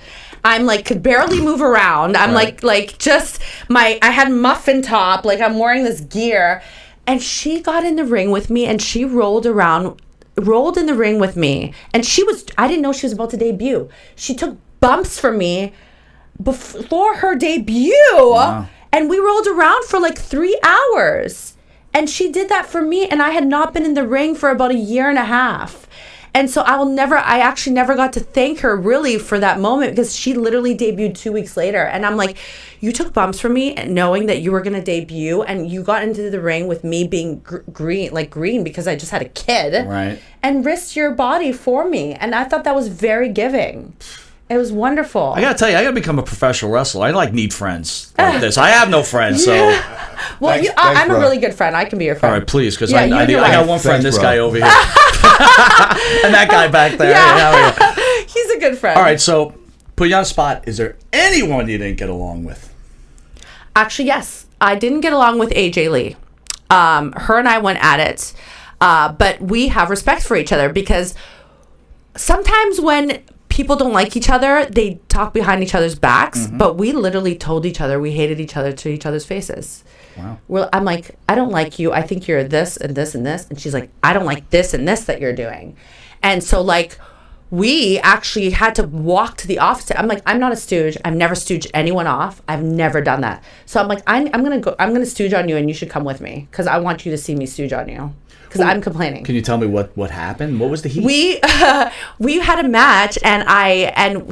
Speaker 4: I'm like could barely move around. I'm
Speaker 2: Right.
Speaker 4: like just I had muffin top. Like I'm wearing this gear, and she got in the ring with me and she rolled in the ring with me, and I didn't know she was about to debut. She took bumps for me before her debut.
Speaker 2: Wow.
Speaker 4: And we rolled around for like 3 hours, and she did that for me, and I had not been in the ring for about a year and a half. And so I actually never got to thank her really for that moment, because she literally debuted 2 weeks later. And I'm like, you took bumps for me knowing that you were going to debut, and you got into the ring with me being green because I just had a kid.
Speaker 2: Right.
Speaker 4: And risked your body for me. And I thought that was very giving. It was wonderful.
Speaker 2: I gotta tell you, I gotta become a professional wrestler. I need friends like this. I have no friends, so.
Speaker 4: Well,
Speaker 3: Thanks,
Speaker 4: I'm a
Speaker 3: bro.
Speaker 4: really good friend. I can be your friend.
Speaker 2: All right, please, because
Speaker 4: Yeah,
Speaker 2: I
Speaker 4: you and your
Speaker 2: got
Speaker 4: wife.
Speaker 2: one friend.
Speaker 3: Thanks,
Speaker 2: This
Speaker 3: bro.
Speaker 2: guy over here, and that guy back there.
Speaker 4: Yeah. He's a good friend.
Speaker 2: All right, so put you on the spot. Is there anyone you didn't get along with?
Speaker 4: Actually, yes. I didn't get along with AJ Lee. Her and I went at it. But we have respect for each other, because sometimes when people don't like each other, they talk behind each other's backs. But we literally told each other we hated each other to each other's faces.
Speaker 2: Wow.
Speaker 4: Well, I'm like, I don't like you. I think you're this and this and this. And she's like, I don't like this and this that you're doing. And so like, we actually had to walk to the office. I'm like, I'm not a stooge. I've never stooged anyone off. I've never done that. So I'm like, I'm gonna stooge on you, and you should come with me, because I want you to see me stooge on you, because I'm complaining.
Speaker 2: Can you tell me what happened? What was the heat?
Speaker 4: We had a match, and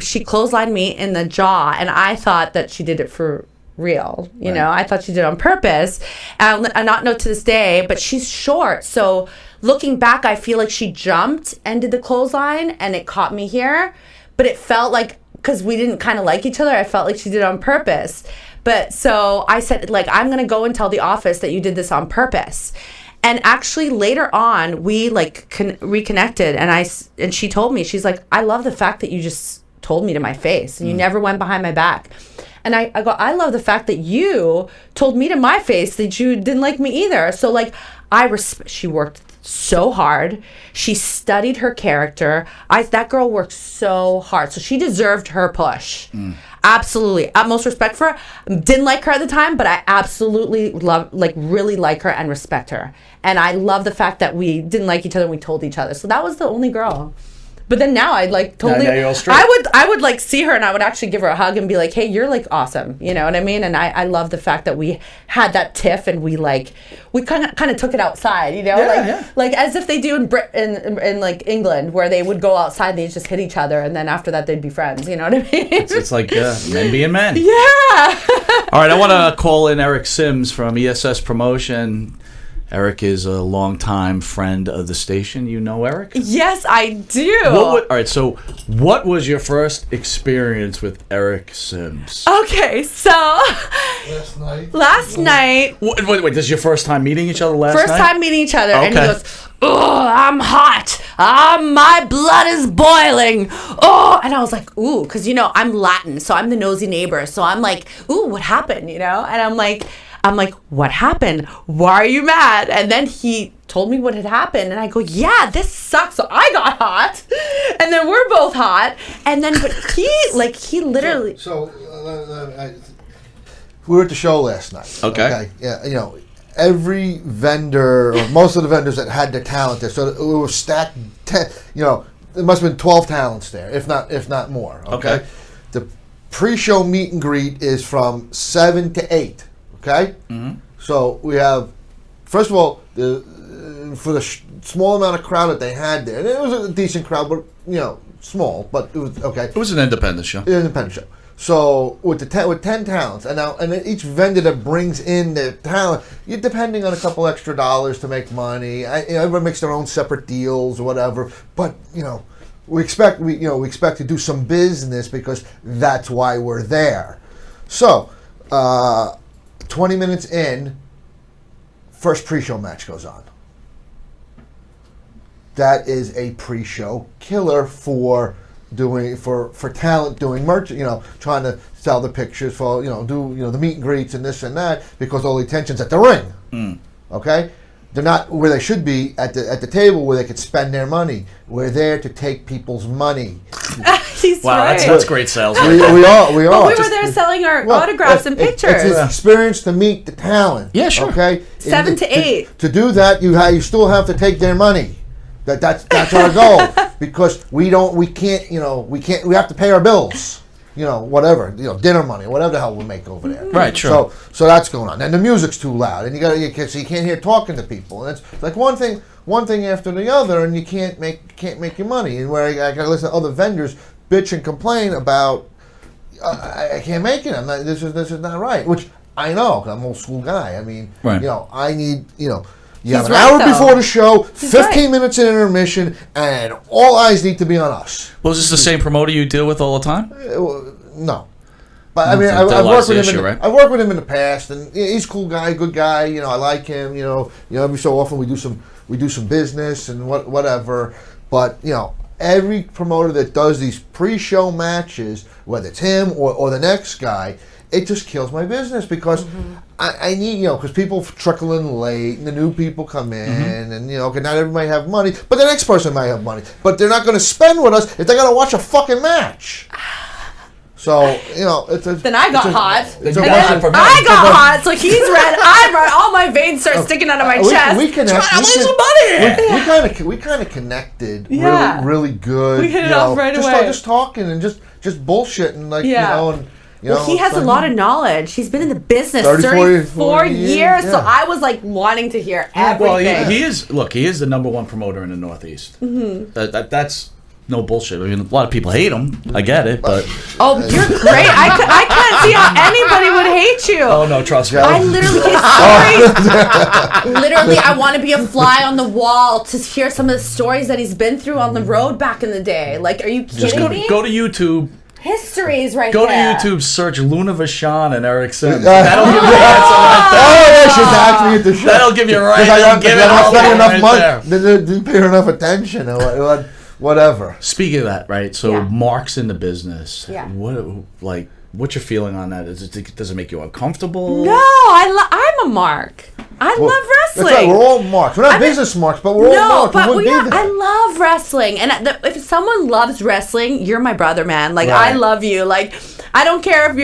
Speaker 4: she clotheslined me in the jaw, and I thought that she did it for real. You know, I thought she did it on purpose. And I not know to this day, but she's short, so looking back, I feel like she jumped and did the clothesline, and it caught me here. But it felt like, because we didn't kind of like each other, I felt like she did it on purpose. But so I said, like, I'm going to go and tell the office that you did this on purpose. And actually later on, we like reconnected, and she told me, she's like, I love the fact that you just told me to my face, and you never went behind my back. And I go, I love the fact that you told me to my face that you didn't like me either. So like, she worked so hard. She studied her character. That girl worked so hard. So she deserved her push. Absolutely. Utmost respect for her. Didn't like her at the time, but I absolutely really like her and respect her. And I love the fact that we didn't like each other and we told each other. So that was the only girl. But then now I'd like totally.
Speaker 2: Now you're all straight.
Speaker 4: I would like see her, and I would actually give her a hug and be like, "Hey, you're like awesome," you know what I mean? And I love the fact that we had that tiff, and we kind of took it outside, you know, like as if they do in like England, where they would go outside, they just hit each other, and then after that they'd be friends. You know what I mean?
Speaker 2: It's like men being men.
Speaker 4: Yeah.
Speaker 2: All right, I want to call in Eric Sims from ESS Promotion. Eric is a longtime friend of the station. You know Eric?
Speaker 4: Yes, I do.
Speaker 2: All right, so what was your first experience with Eric Sims?
Speaker 4: Okay, so last night.
Speaker 2: Wait, this is your first time meeting each other last night?
Speaker 4: First time meeting each other, and he
Speaker 2: Okay.
Speaker 4: goes, "Oh, I'm hot. My blood is boiling. Oh," and I was like, "Ooh," because you know I'm Latin, so I'm the nosy neighbor. So I'm like, "Ooh, what happened?" You know, and I'm like, "What happened? Why are you mad?" And then he told me what had happened, and I go, "Yeah, this sucks." So I got hot, and then we're both hot, and then but he literally.
Speaker 3: We were at the show last night.
Speaker 2: Okay.
Speaker 3: Yeah, you know, every vendor, or most of the vendors that had their talent there, so it was stacked. You know, there must have been 12 talents there, if not more. Okay. The pre-show meet and greet is from 7 to 8. Okay?
Speaker 2: Mm-hmm.
Speaker 3: So we have, first of all, for the small amount of crowd that they had there, and it was a decent crowd, but small, but it was okay.
Speaker 2: It was an independent show.
Speaker 3: Independent show. So with 10 talents, and each vendor that brings in their talent, you're depending on a couple extra dollars to make money. Everyone makes their own separate deals or whatever. But we expect to do some business because that's why we're there. So 20 minutes in, first pre-show match goes on. That is a pre-show killer for talent doing merch, trying to sell the pictures for, do the meet and greets and this and that, because all the attention's at the ring. Okay? They're not where they should be at the table where they could spend their money. We're there to take people's money.
Speaker 4: He's right.
Speaker 2: That's great sales.
Speaker 3: We are.
Speaker 4: But we were there selling our autographs and pictures.
Speaker 3: It's an experience to meet the talent.
Speaker 2: Yeah, sure.
Speaker 3: Okay?
Speaker 4: 7 to 8.
Speaker 3: To do that, you still have to take their money. That's our goal, because we can't we have to pay our bills, whatever, dinner money, whatever the hell we make over there.
Speaker 2: Right, sure.
Speaker 3: So that's going on. And the music's too loud, and so you can't hear talking to people. And it's like one thing after the other, and you can't make your money. And where I got to listen to other vendors bitch and complain about I can't make it. This is not right. Which I know, 'cause I'm an old school guy. I mean,
Speaker 2: right.
Speaker 3: I need You have
Speaker 4: He's
Speaker 3: an
Speaker 4: right,
Speaker 3: hour
Speaker 4: though.
Speaker 3: before the show,
Speaker 4: He's
Speaker 3: 15
Speaker 4: right.
Speaker 3: minutes in intermission, and all eyes need to be on us.
Speaker 2: Well, is this the same promoter you deal with all the time?
Speaker 3: No. But I mean,
Speaker 2: That
Speaker 3: I've
Speaker 2: lies
Speaker 3: worked
Speaker 2: the
Speaker 3: with him.
Speaker 2: issue, right?
Speaker 3: I've worked with him in the past, and he's a cool guy, good guy. I like him. Every so often we do some business and whatever. But every promoter that does these pre-show matches, whether it's him or the next guy, it just kills my business, because I need, because people trickle in late and the new people come in and, okay, not everybody have money, but the next person might have money, but they're not going to spend with us if they got to watch a fucking match. So,
Speaker 4: Then I got hot.
Speaker 3: It's
Speaker 4: And
Speaker 3: a
Speaker 4: then
Speaker 3: bunch of-
Speaker 4: I got hot, so he's red, I'm red. All my veins start sticking out of my chest.
Speaker 3: We kind of connected
Speaker 4: Yeah.
Speaker 3: really good.
Speaker 4: We hit it off right away.
Speaker 3: Just talking and just bullshitting,
Speaker 4: He has a lot of knowledge. He's been in the business
Speaker 3: 34
Speaker 4: years, so
Speaker 3: yeah.
Speaker 4: I was wanting to hear everything.
Speaker 2: Well, he is the number one promoter in the Northeast. That's no bullshit. I mean, a lot of people hate him. I get it, but
Speaker 4: Oh, you're great. I can't see how anybody would hate you.
Speaker 2: oh no, trust me.
Speaker 4: I literally get stories. Literally, I want to be a fly on the wall to hear some of the stories that he's been through on the road back in the day. Like, are you kidding
Speaker 2: Just
Speaker 4: me?
Speaker 2: go to YouTube.
Speaker 4: History's right
Speaker 2: Go to
Speaker 4: there.
Speaker 2: YouTube, search Luna Vachon and Eric Sims.
Speaker 3: That'll
Speaker 2: That'll give you the answer right there.
Speaker 3: she's actually at the show.
Speaker 2: That'll give you right.
Speaker 3: Because
Speaker 2: Give it
Speaker 3: not
Speaker 2: all
Speaker 3: spending enough
Speaker 2: right
Speaker 3: money.
Speaker 2: there.
Speaker 3: They didn't pay her enough attention or whatever.
Speaker 2: Speaking of that, right? So
Speaker 4: Yeah.
Speaker 2: Mark's in the business.
Speaker 4: Yeah.
Speaker 2: What's your feeling on that? Does it make you uncomfortable?
Speaker 4: No, I'm a mark. I love wrestling.
Speaker 3: That's right. We're all marks. We're not business marks, but we're all marks.
Speaker 4: but
Speaker 3: We wouldn't be there.
Speaker 4: I love wrestling, and if someone loves wrestling, you're my brother, man. Like,
Speaker 3: Right.
Speaker 4: I love you. Like, I don't care if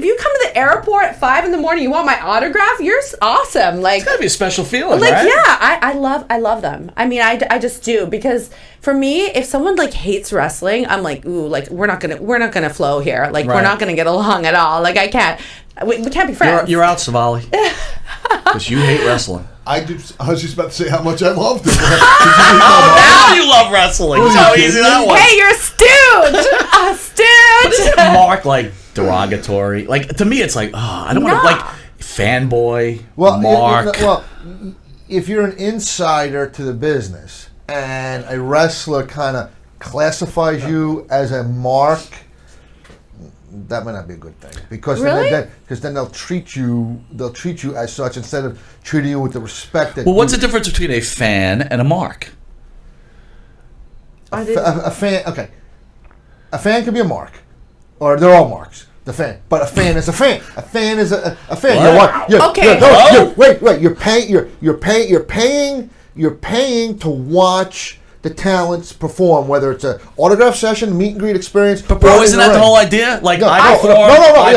Speaker 4: you come to the airport at 5 a.m, you want my autograph. You're awesome. Like,
Speaker 2: It's gotta be a special feeling,
Speaker 4: like
Speaker 2: right?
Speaker 4: yeah, I love them. I mean, I just do, because for me, if someone hates wrestling, I'm like, ooh, like we're not gonna flow here. Like, we're
Speaker 2: Right.
Speaker 4: not gonna get along at all. Like, I can't. We can't be friends.
Speaker 2: You're out, Savali. Because you hate wrestling.
Speaker 5: I was just about to say how much I loved it.
Speaker 2: Now you love wrestling. That's how easy that was.
Speaker 4: Hey, you're a stooge. A stooge.
Speaker 2: Isn't Mark derogatory? Like, to me, it's I don't want to fanboy. Mark.
Speaker 3: If you're an insider to the business and a wrestler kind of classifies you as a mark, that might not be a good thing, because
Speaker 4: Really?
Speaker 3: then they'll treat you as such instead of treating you with the respect that.
Speaker 2: Well, what's the difference between a fan and a mark?
Speaker 3: a fan? Okay, a fan could be a mark, or they're all marks. The fan, but a fan is a fan. A fan is a fan. Wait. You're paying to watch the talents perform, whether it's an autograph session, meet and greet experience.
Speaker 2: But bro, isn't that the whole idea?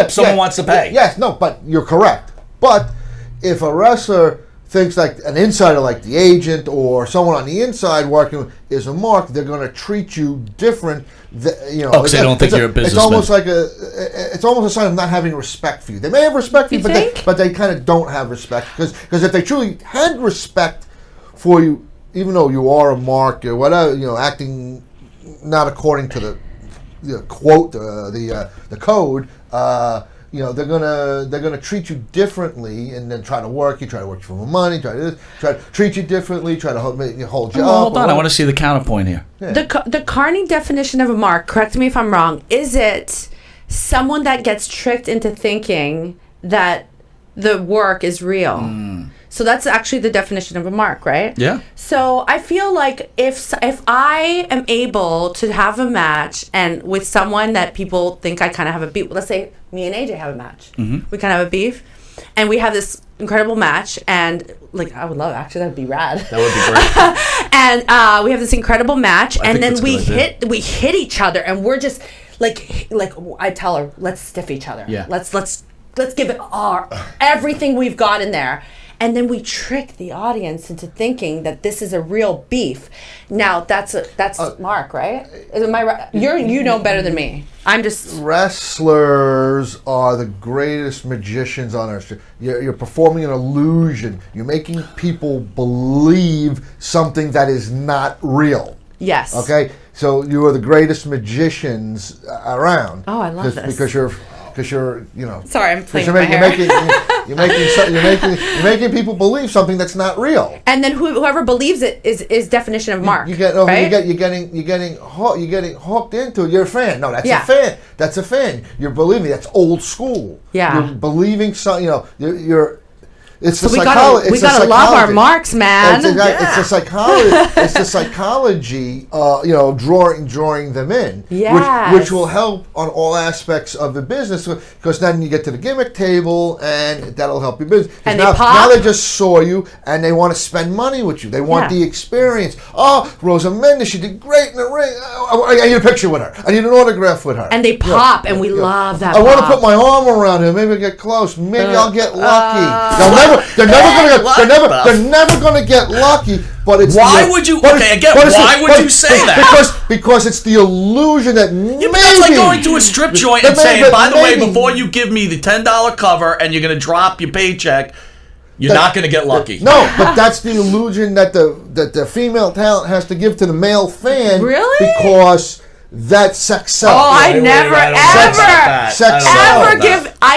Speaker 2: Someone wants to pay.
Speaker 3: Yes, no, but you're correct. But if a wrestler thinks an insider, like the agent or someone on the inside working, is a mark, they're going to treat you different.
Speaker 2: Because they don't think you're a businessman.
Speaker 3: It's almost like it's almost a sign of not having respect for you. They may have respect for you, but they kind of don't have respect because if they truly had respect for you, even though you are a mark or whatever, acting not according to the quote, the code, they're gonna treat you differently and then try to work you for more money, try to treat you differently, try to hold you up.
Speaker 2: Hold on, I want to see the counterpoint here.
Speaker 3: Yeah.
Speaker 4: The Carney definition of a mark, correct me if I'm wrong, is it someone that gets tricked into thinking that the work is real? So that's actually the definition of a mark, right?
Speaker 2: Yeah.
Speaker 4: So I feel like if I am able to have a match and with someone that people think I kind of have a beef, let's say me and AJ have a match. Mm-hmm. We kind of have a beef, and we have this incredible match, and like I would love actually that'd be rad.
Speaker 2: That would be great.
Speaker 4: And we have this incredible match, and then we hit each other, and we're just like I tell her, let's stiff each other.
Speaker 2: Yeah.
Speaker 4: Let's give it everything we've got in there. And then we trick the audience into thinking that this is a real beef. Now that's Mark, right? Am I right? You know better than me. I'm just
Speaker 3: wrestlers are the greatest magicians on earth. You're performing an illusion. You're making people believe something that is not real.
Speaker 4: Yes.
Speaker 3: Okay, so you are the greatest magicians around.
Speaker 4: Oh, I love this
Speaker 3: because you're
Speaker 4: sorry, I'm playing with my hair.
Speaker 3: You're making people believe something that's not real.
Speaker 4: And then whoever believes it is definition of Mark.
Speaker 3: You're getting hooked into it. You're a fan. No, that's a fan. That's a fan. You're believing. That's old school.
Speaker 4: Yeah.
Speaker 3: You're believing something. You're. It's
Speaker 4: we gotta love our marks, man.
Speaker 3: It's the psychology. It's the psychology. Drawing them in.
Speaker 4: Yes.
Speaker 3: Which will help on all aspects of the business because then you get to the gimmick table and that'll help your business.
Speaker 4: And
Speaker 3: now they just saw you and they want to spend money with you. They want the experience. Oh, Rosa Mendes, she did great in the ring. I need a picture with her. I need an autograph with her.
Speaker 4: And they pop, and we love that.
Speaker 3: I want to put my arm around her. Maybe I get close. Maybe I'll get lucky. They're never gonna get lucky. But it's
Speaker 2: why would you say that?
Speaker 3: Because it's the illusion that maybe
Speaker 2: that's like going to a strip joint and saying, by the way, before you give me the $10 cover and you're gonna drop your paycheck, you're not gonna get lucky.
Speaker 3: No, but that's the illusion that the female talent has to give to the male fan.
Speaker 4: Really?
Speaker 3: Because that's sex sells.
Speaker 4: Oh, I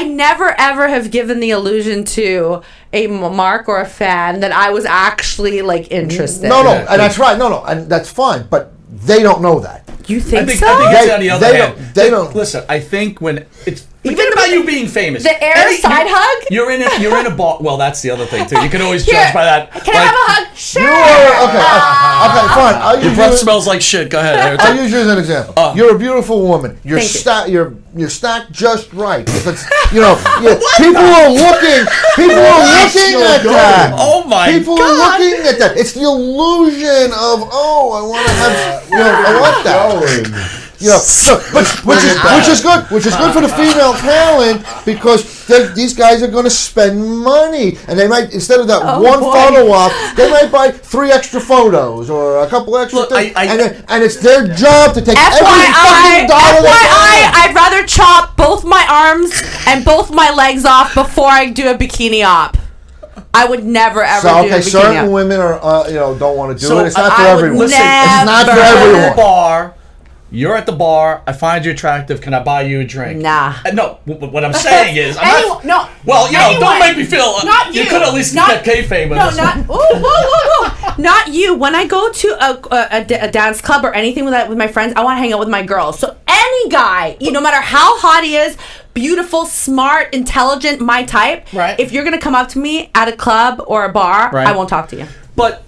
Speaker 4: never ever have given the illusion to a mark or a fan that I was actually like interested.
Speaker 3: No, and that's right. No, and that's fine. But they don't know that.
Speaker 4: You think so?
Speaker 2: I think it's on the other hand.
Speaker 3: They don't.
Speaker 2: Listen, I think when it's even about you being famous.
Speaker 4: The side hug?
Speaker 2: You're in a bar. Well, that's the other thing too. You can always judge by that.
Speaker 4: Can I have a hug? Sure.
Speaker 3: Okay, fine.
Speaker 2: Your breath smells like shit. Go ahead.
Speaker 3: I'll use you as an example. You're a beautiful woman. You're stacked just right. People are looking at that.
Speaker 2: Oh my God.
Speaker 3: People are looking at that. It's the illusion of I want to have. I want that. Which is good for the female talent because these guys are going to spend money and they might instead of that photo op they might buy 3 extra photos or a couple extra things and it's their job to take every fucking dollar.
Speaker 4: I'd rather chop both my arms and both my legs off before I do a bikini op. I would never ever do a bikini op.
Speaker 3: Certain women are don't want to do it. It's not for everyone.
Speaker 2: Listen,
Speaker 3: it's not for everyone.
Speaker 2: You're at the bar. I find you attractive. Can I buy you a drink?
Speaker 4: Nah.
Speaker 2: No. What I'm saying is,
Speaker 4: no.
Speaker 2: Well, don't make me feel.
Speaker 4: Not you.
Speaker 2: You could at least get kayfabe with this.
Speaker 4: Whoa. Not you. When I go to a dance club or anything with my friends, I want to hang out with my girls. So any guy, no matter how hot he is, beautiful, smart, intelligent, my type.
Speaker 2: Right.
Speaker 4: If you're gonna come up to me at a club or a bar,
Speaker 2: right.
Speaker 4: I won't talk to you.
Speaker 2: But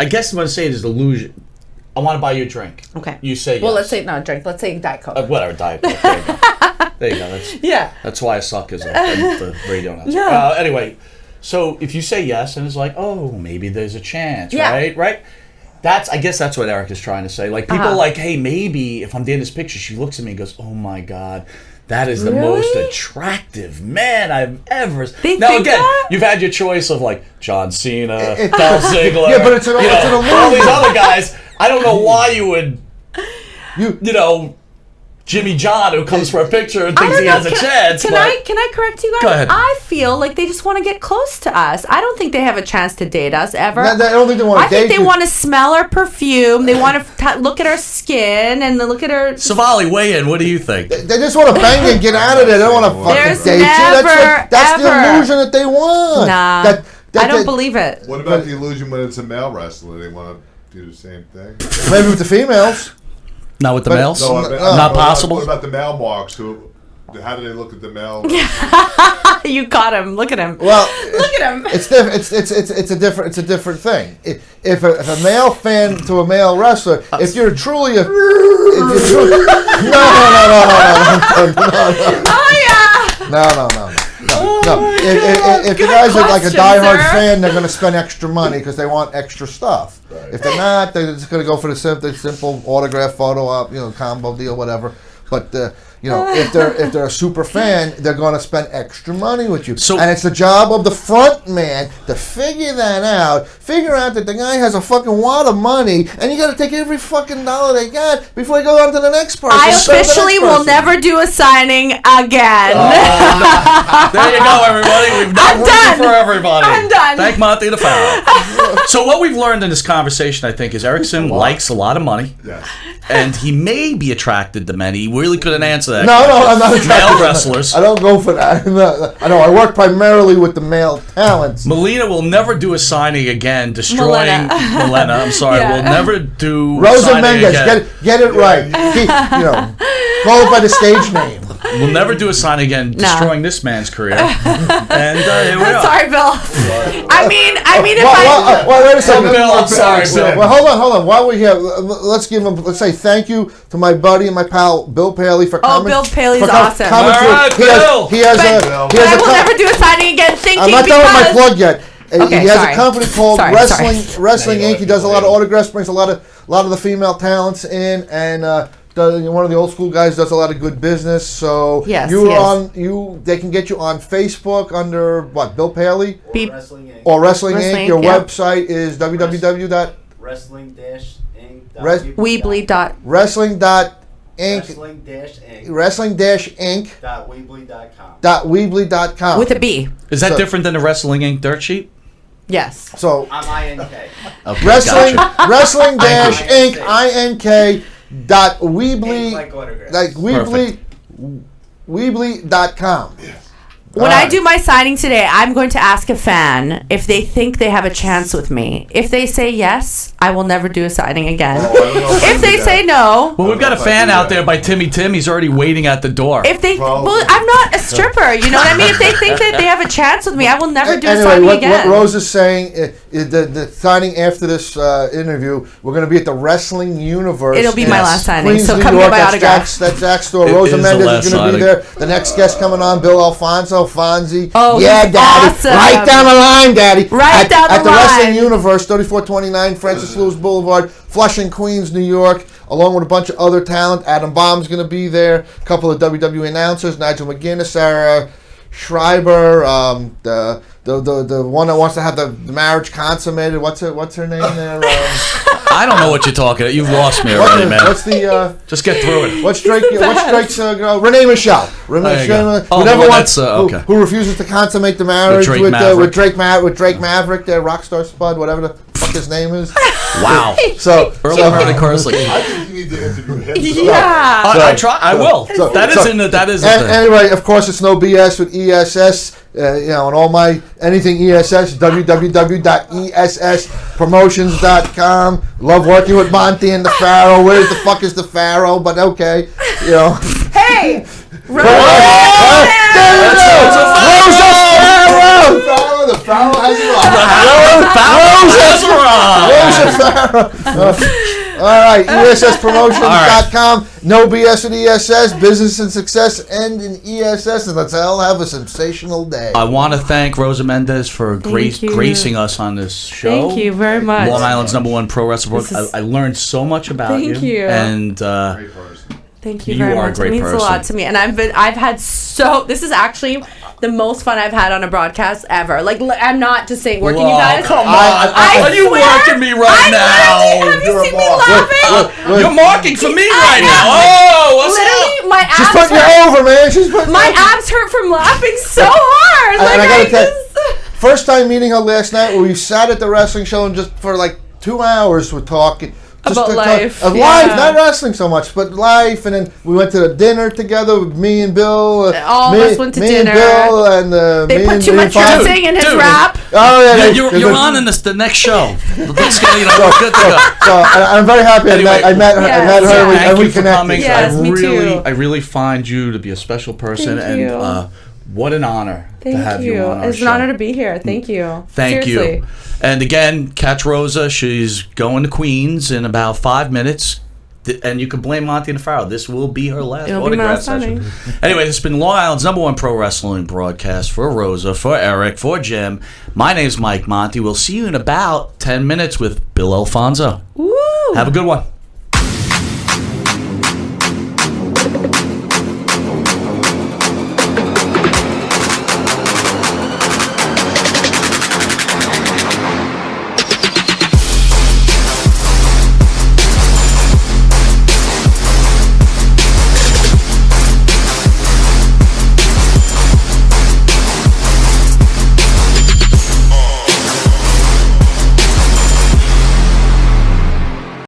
Speaker 2: I guess what I'm saying is illusion. I want to buy you a drink.
Speaker 4: Okay.
Speaker 2: You say yes.
Speaker 4: Well, let's say not a drink. Let's say Diet Coke.
Speaker 2: Whatever, Diet Coke. There you go. That's why I suck as the radio announcer.
Speaker 4: Yeah.
Speaker 2: Anyway, so if you say yes and it's like, maybe there's a chance, right? Right? I guess that's what Eric is trying to say. Like, people like, hey, maybe if I'm doing this picture, she looks at me and goes, oh my God, that is the most attractive man I've ever seen. Now, again, you've had your choice of like John Cena, Dolph Ziggler,
Speaker 3: but it's an illusion.
Speaker 2: all these other guys. I don't know why you would, Jimmy John who comes for a picture and
Speaker 4: I
Speaker 2: thinks
Speaker 4: don't
Speaker 2: he
Speaker 4: know.
Speaker 2: has a chance.
Speaker 4: Can
Speaker 2: but
Speaker 4: I correct you guys?
Speaker 2: Go ahead.
Speaker 4: I feel like they just want to get close to us. I don't think they have a chance to date us ever.
Speaker 3: I don't think they want to
Speaker 4: I
Speaker 3: date
Speaker 4: think they
Speaker 3: you.
Speaker 4: want to smell our perfume. They want to look at our skin and look at our.
Speaker 2: Savali, weigh in. What do you think?
Speaker 3: They just want to bang and get out of there. They don't want to fucking
Speaker 4: There's
Speaker 3: date you. That's the
Speaker 4: ever-
Speaker 3: illusion that they want.
Speaker 4: Nah, I don't believe it.
Speaker 5: What about the illusion when it's a male wrestler? They want to do the same thing.
Speaker 3: Maybe with the females.
Speaker 2: Not with the males?
Speaker 5: No,
Speaker 2: Not possible?
Speaker 5: What about the male marks? How do they look at the male?
Speaker 4: You caught him. Look at him.
Speaker 3: Well,
Speaker 4: Look at him.
Speaker 3: it's different. It's a different thing. If a male fan to a male wrestler, if you're truly a, no.
Speaker 4: Oh yeah.
Speaker 3: No. If you guys are like a
Speaker 4: question,
Speaker 3: diehard
Speaker 4: sir.
Speaker 3: fan, they're going to spend extra money because they want extra stuff. If they're not, they're just going to go for the simple autograph photo op, combo deal, whatever. But if they're a super fan, they're going to spend extra money with you. And it's the job of the front man to figure that out. Figure out that the guy has a fucking wad of money, and you got to take every fucking dollar they got before you go on to the next person.
Speaker 4: I
Speaker 3: Serve the next
Speaker 4: officially will
Speaker 3: person.
Speaker 4: never do a signing again.
Speaker 2: There you go, everybody. We've not
Speaker 4: I'm
Speaker 2: rooted
Speaker 4: done.
Speaker 2: for everybody.
Speaker 4: I'm done.
Speaker 2: Thank Monty the Pharaoh. So what we've learned in this conversation, I think, is Erickson likes a lot of money.
Speaker 5: Yes.
Speaker 2: And he may be attracted to men. He really couldn't answer that.
Speaker 3: No, I'm not
Speaker 2: question.
Speaker 3: attracted
Speaker 2: Male
Speaker 3: to
Speaker 2: wrestlers.
Speaker 3: I don't go for that. I know. I work primarily with the male talents.
Speaker 2: Melina will never do a signing again, destroying Milena. I'm sorry.
Speaker 4: Yeah.
Speaker 2: Will never do
Speaker 3: Rosa
Speaker 2: signing
Speaker 3: Mendes,
Speaker 2: again.
Speaker 3: get it right. Call it by the stage name.
Speaker 2: We'll never do a signing again, destroying this man's career. And here we are.
Speaker 4: Sorry, Bill. I mean, if
Speaker 3: Well, wait a second.
Speaker 2: Bill, I'm sorry, Bill.
Speaker 3: Well, hold on. While we're here, let's say thank you to my buddy and my pal Bill Paley for coming.
Speaker 4: Bill Paley's
Speaker 3: for
Speaker 4: awesome.
Speaker 3: coming
Speaker 2: All
Speaker 3: through.
Speaker 2: right, Bill.
Speaker 3: He has
Speaker 4: But I will never do a signing again. Thinking
Speaker 3: I'm not done with my
Speaker 4: because
Speaker 3: plug yet.
Speaker 4: Okay,
Speaker 3: He has
Speaker 4: sorry.
Speaker 3: a company called
Speaker 4: Sorry.
Speaker 3: Wrestling Inc. He does a lot of autographs, brings a lot of the female talents in, and one of the old school guys does a lot of good business. So
Speaker 4: Yes,
Speaker 3: they can get you on Facebook under what? Bill Paley
Speaker 4: Beep.
Speaker 6: Wrestling Inc.
Speaker 3: or Wrestling Inc.
Speaker 4: Wrestling,
Speaker 3: Your
Speaker 4: yeah.
Speaker 3: website is www.
Speaker 6: Wrestling-Inc.
Speaker 4: Weebly dot.
Speaker 3: Wrestling.inc.
Speaker 6: Wrestling-Inc.
Speaker 3: Wrestling-Inc.
Speaker 6: .weebly.com.
Speaker 4: With a B.
Speaker 2: Is that
Speaker 3: So-
Speaker 2: different than the Wrestling Inc. dirt sheet?
Speaker 4: Yes.
Speaker 3: So
Speaker 6: I'm INK.
Speaker 2: Okay,
Speaker 3: Wrestling
Speaker 2: gotcha.
Speaker 3: Wrestling-Inc. INK.
Speaker 6: Inc. Like autographs.
Speaker 3: Like Weebly.com.
Speaker 4: When
Speaker 3: All
Speaker 4: I
Speaker 3: right.
Speaker 4: do my signing today, I'm going to ask a fan if they think they have a chance with me. If they say yes, I will never do a signing again. If they say no,
Speaker 2: Well, we've got a fan out there by Timmy Tim. He's already waiting at the door.
Speaker 4: if they,
Speaker 5: Probably.
Speaker 4: well, I'm not a stripper. You know what I mean? If they think that they have a chance with me, I will never do a
Speaker 3: Anyway,
Speaker 4: signing
Speaker 3: what
Speaker 4: again.
Speaker 3: Rose is saying, the signing after this interview, we're going to be at the Wrestling Universe.
Speaker 4: It'll be
Speaker 3: in
Speaker 4: my last signing,
Speaker 3: Queens,
Speaker 4: so
Speaker 3: New
Speaker 4: come
Speaker 3: York.
Speaker 4: get my
Speaker 3: That's
Speaker 4: autograph.
Speaker 3: That's Jack's store.
Speaker 2: It
Speaker 3: Rosa
Speaker 2: is the
Speaker 3: Mendes
Speaker 2: last
Speaker 3: is going to be
Speaker 2: signing.
Speaker 3: there. The next guest coming on, Bill Fonzie.
Speaker 4: Oh,
Speaker 3: yeah,
Speaker 4: he's
Speaker 3: Daddy.
Speaker 4: awesome.
Speaker 3: Right down the line, Daddy.
Speaker 4: Right down the
Speaker 3: At the
Speaker 4: line.
Speaker 3: Wrestling Universe, 3429 Francis Lewis Boulevard, Flushing, Queens, New York, along with a bunch of other talent. Adam Baum's going to be there. A couple of WWE announcers, Nigel McGuinness, Sarah Schreiber, the one that wants to have the marriage consummated. What's her name there?
Speaker 2: I don't know what you're talking about. You've lost me already, man.
Speaker 3: What's the
Speaker 2: Just get through it.
Speaker 3: what's Drake's girl? Renee Michelle.
Speaker 2: There you go. Oh,
Speaker 3: who never
Speaker 2: well,
Speaker 3: wants,
Speaker 2: that's, okay.
Speaker 3: who refuses to consummate the marriage
Speaker 2: Drake
Speaker 3: with
Speaker 2: Maverick.
Speaker 3: Drake Maverick, their Rockstar Spud, whatever the fuck his name is.
Speaker 2: Wow.
Speaker 3: So
Speaker 2: Early Harley Carsley.
Speaker 5: I think you need to interview him.
Speaker 4: Yeah.
Speaker 2: I try. I will.
Speaker 3: so-
Speaker 2: That is in the. That is.
Speaker 3: And,
Speaker 2: the
Speaker 3: anyway, of course, it's no BS with ESS. And all my anything ESS, www.esspromotions.com. Love working with Monty and the Pharaoh. Where the fuck is the Pharaoh? But okay,
Speaker 4: Hey,
Speaker 5: The Pharaoh has it on.
Speaker 3: All right, ESSpromotions.com. No BS with ESS. Business and success end in ESS, and let's all have a sensational day.
Speaker 2: I want to thank Rosa Mendes for
Speaker 4: you.
Speaker 2: gracing us on this show.
Speaker 4: thank you very much.
Speaker 2: Long Island's #1 pro wrestler.
Speaker 4: This is-
Speaker 2: I learned so much about you.
Speaker 4: Thank you.
Speaker 2: And
Speaker 5: Great person.
Speaker 4: Thank you
Speaker 2: You
Speaker 4: very
Speaker 2: are a
Speaker 4: much.
Speaker 2: great
Speaker 4: It means
Speaker 2: person.
Speaker 4: a lot to me, and I've had so. This is actually the most fun I've had on a broadcast ever. Like, I'm not just saying working,
Speaker 2: Whoa,
Speaker 4: you guys.
Speaker 2: come on.
Speaker 4: I
Speaker 2: Are you
Speaker 4: swear,
Speaker 2: working me right now?
Speaker 4: Have you seen me laughing?
Speaker 2: You're marking for me right now. Oh, what's up?
Speaker 4: Literally, my
Speaker 3: She's
Speaker 4: abs
Speaker 3: putting you
Speaker 4: hurt.
Speaker 3: over, man. She's putting
Speaker 4: My abs hurt from laughing so hard. Like,
Speaker 3: and I
Speaker 4: I
Speaker 3: gotta tell you,
Speaker 4: just...
Speaker 3: first time meeting her last night, we sat at the wrestling show and just for like 2 hours we're talking. Just
Speaker 4: About
Speaker 3: to
Speaker 4: life,
Speaker 3: of
Speaker 4: yeah.
Speaker 3: life, not wrestling so much, but life. And then we went to the dinner together with me and Bill.
Speaker 4: All of us went to dinner.
Speaker 3: And Bill and
Speaker 4: They
Speaker 3: me
Speaker 4: put
Speaker 3: and
Speaker 4: too
Speaker 3: me
Speaker 4: much
Speaker 3: and Fonzie.
Speaker 4: dressing in his
Speaker 2: Dude.
Speaker 4: rap.
Speaker 3: Oh yeah,
Speaker 2: You're on in the next show. Let's get, we're good to go.
Speaker 3: So I'm very happy.
Speaker 2: Anyway,
Speaker 3: I met her.
Speaker 4: yes,
Speaker 3: I met her.
Speaker 4: yeah.
Speaker 2: Thank
Speaker 3: and we
Speaker 2: you for
Speaker 3: connected.
Speaker 2: coming.
Speaker 4: Yes, me too.
Speaker 2: I really find you to be a special person,
Speaker 4: Thank you.
Speaker 2: and what an honor to have
Speaker 4: Thank
Speaker 2: you
Speaker 4: you.
Speaker 2: on our
Speaker 4: It's
Speaker 2: show.
Speaker 4: an honor to be here. Thank you.
Speaker 2: Thank
Speaker 4: Seriously.
Speaker 2: you. And again, catch Rosa. She's going to Queens in about 5 minutes. And you can blame Monty and Farrell. This will be her last
Speaker 4: It'll be my
Speaker 2: autograph
Speaker 4: last
Speaker 2: session.
Speaker 4: signing.
Speaker 2: Anyway, this has been Long Island's #1 pro wrestling broadcast for Rosa, for Eric, for Jim. My name's Mike Monty. We'll see you in about 10 minutes with Bill Alfonso.
Speaker 4: Woo!
Speaker 2: Have a good one.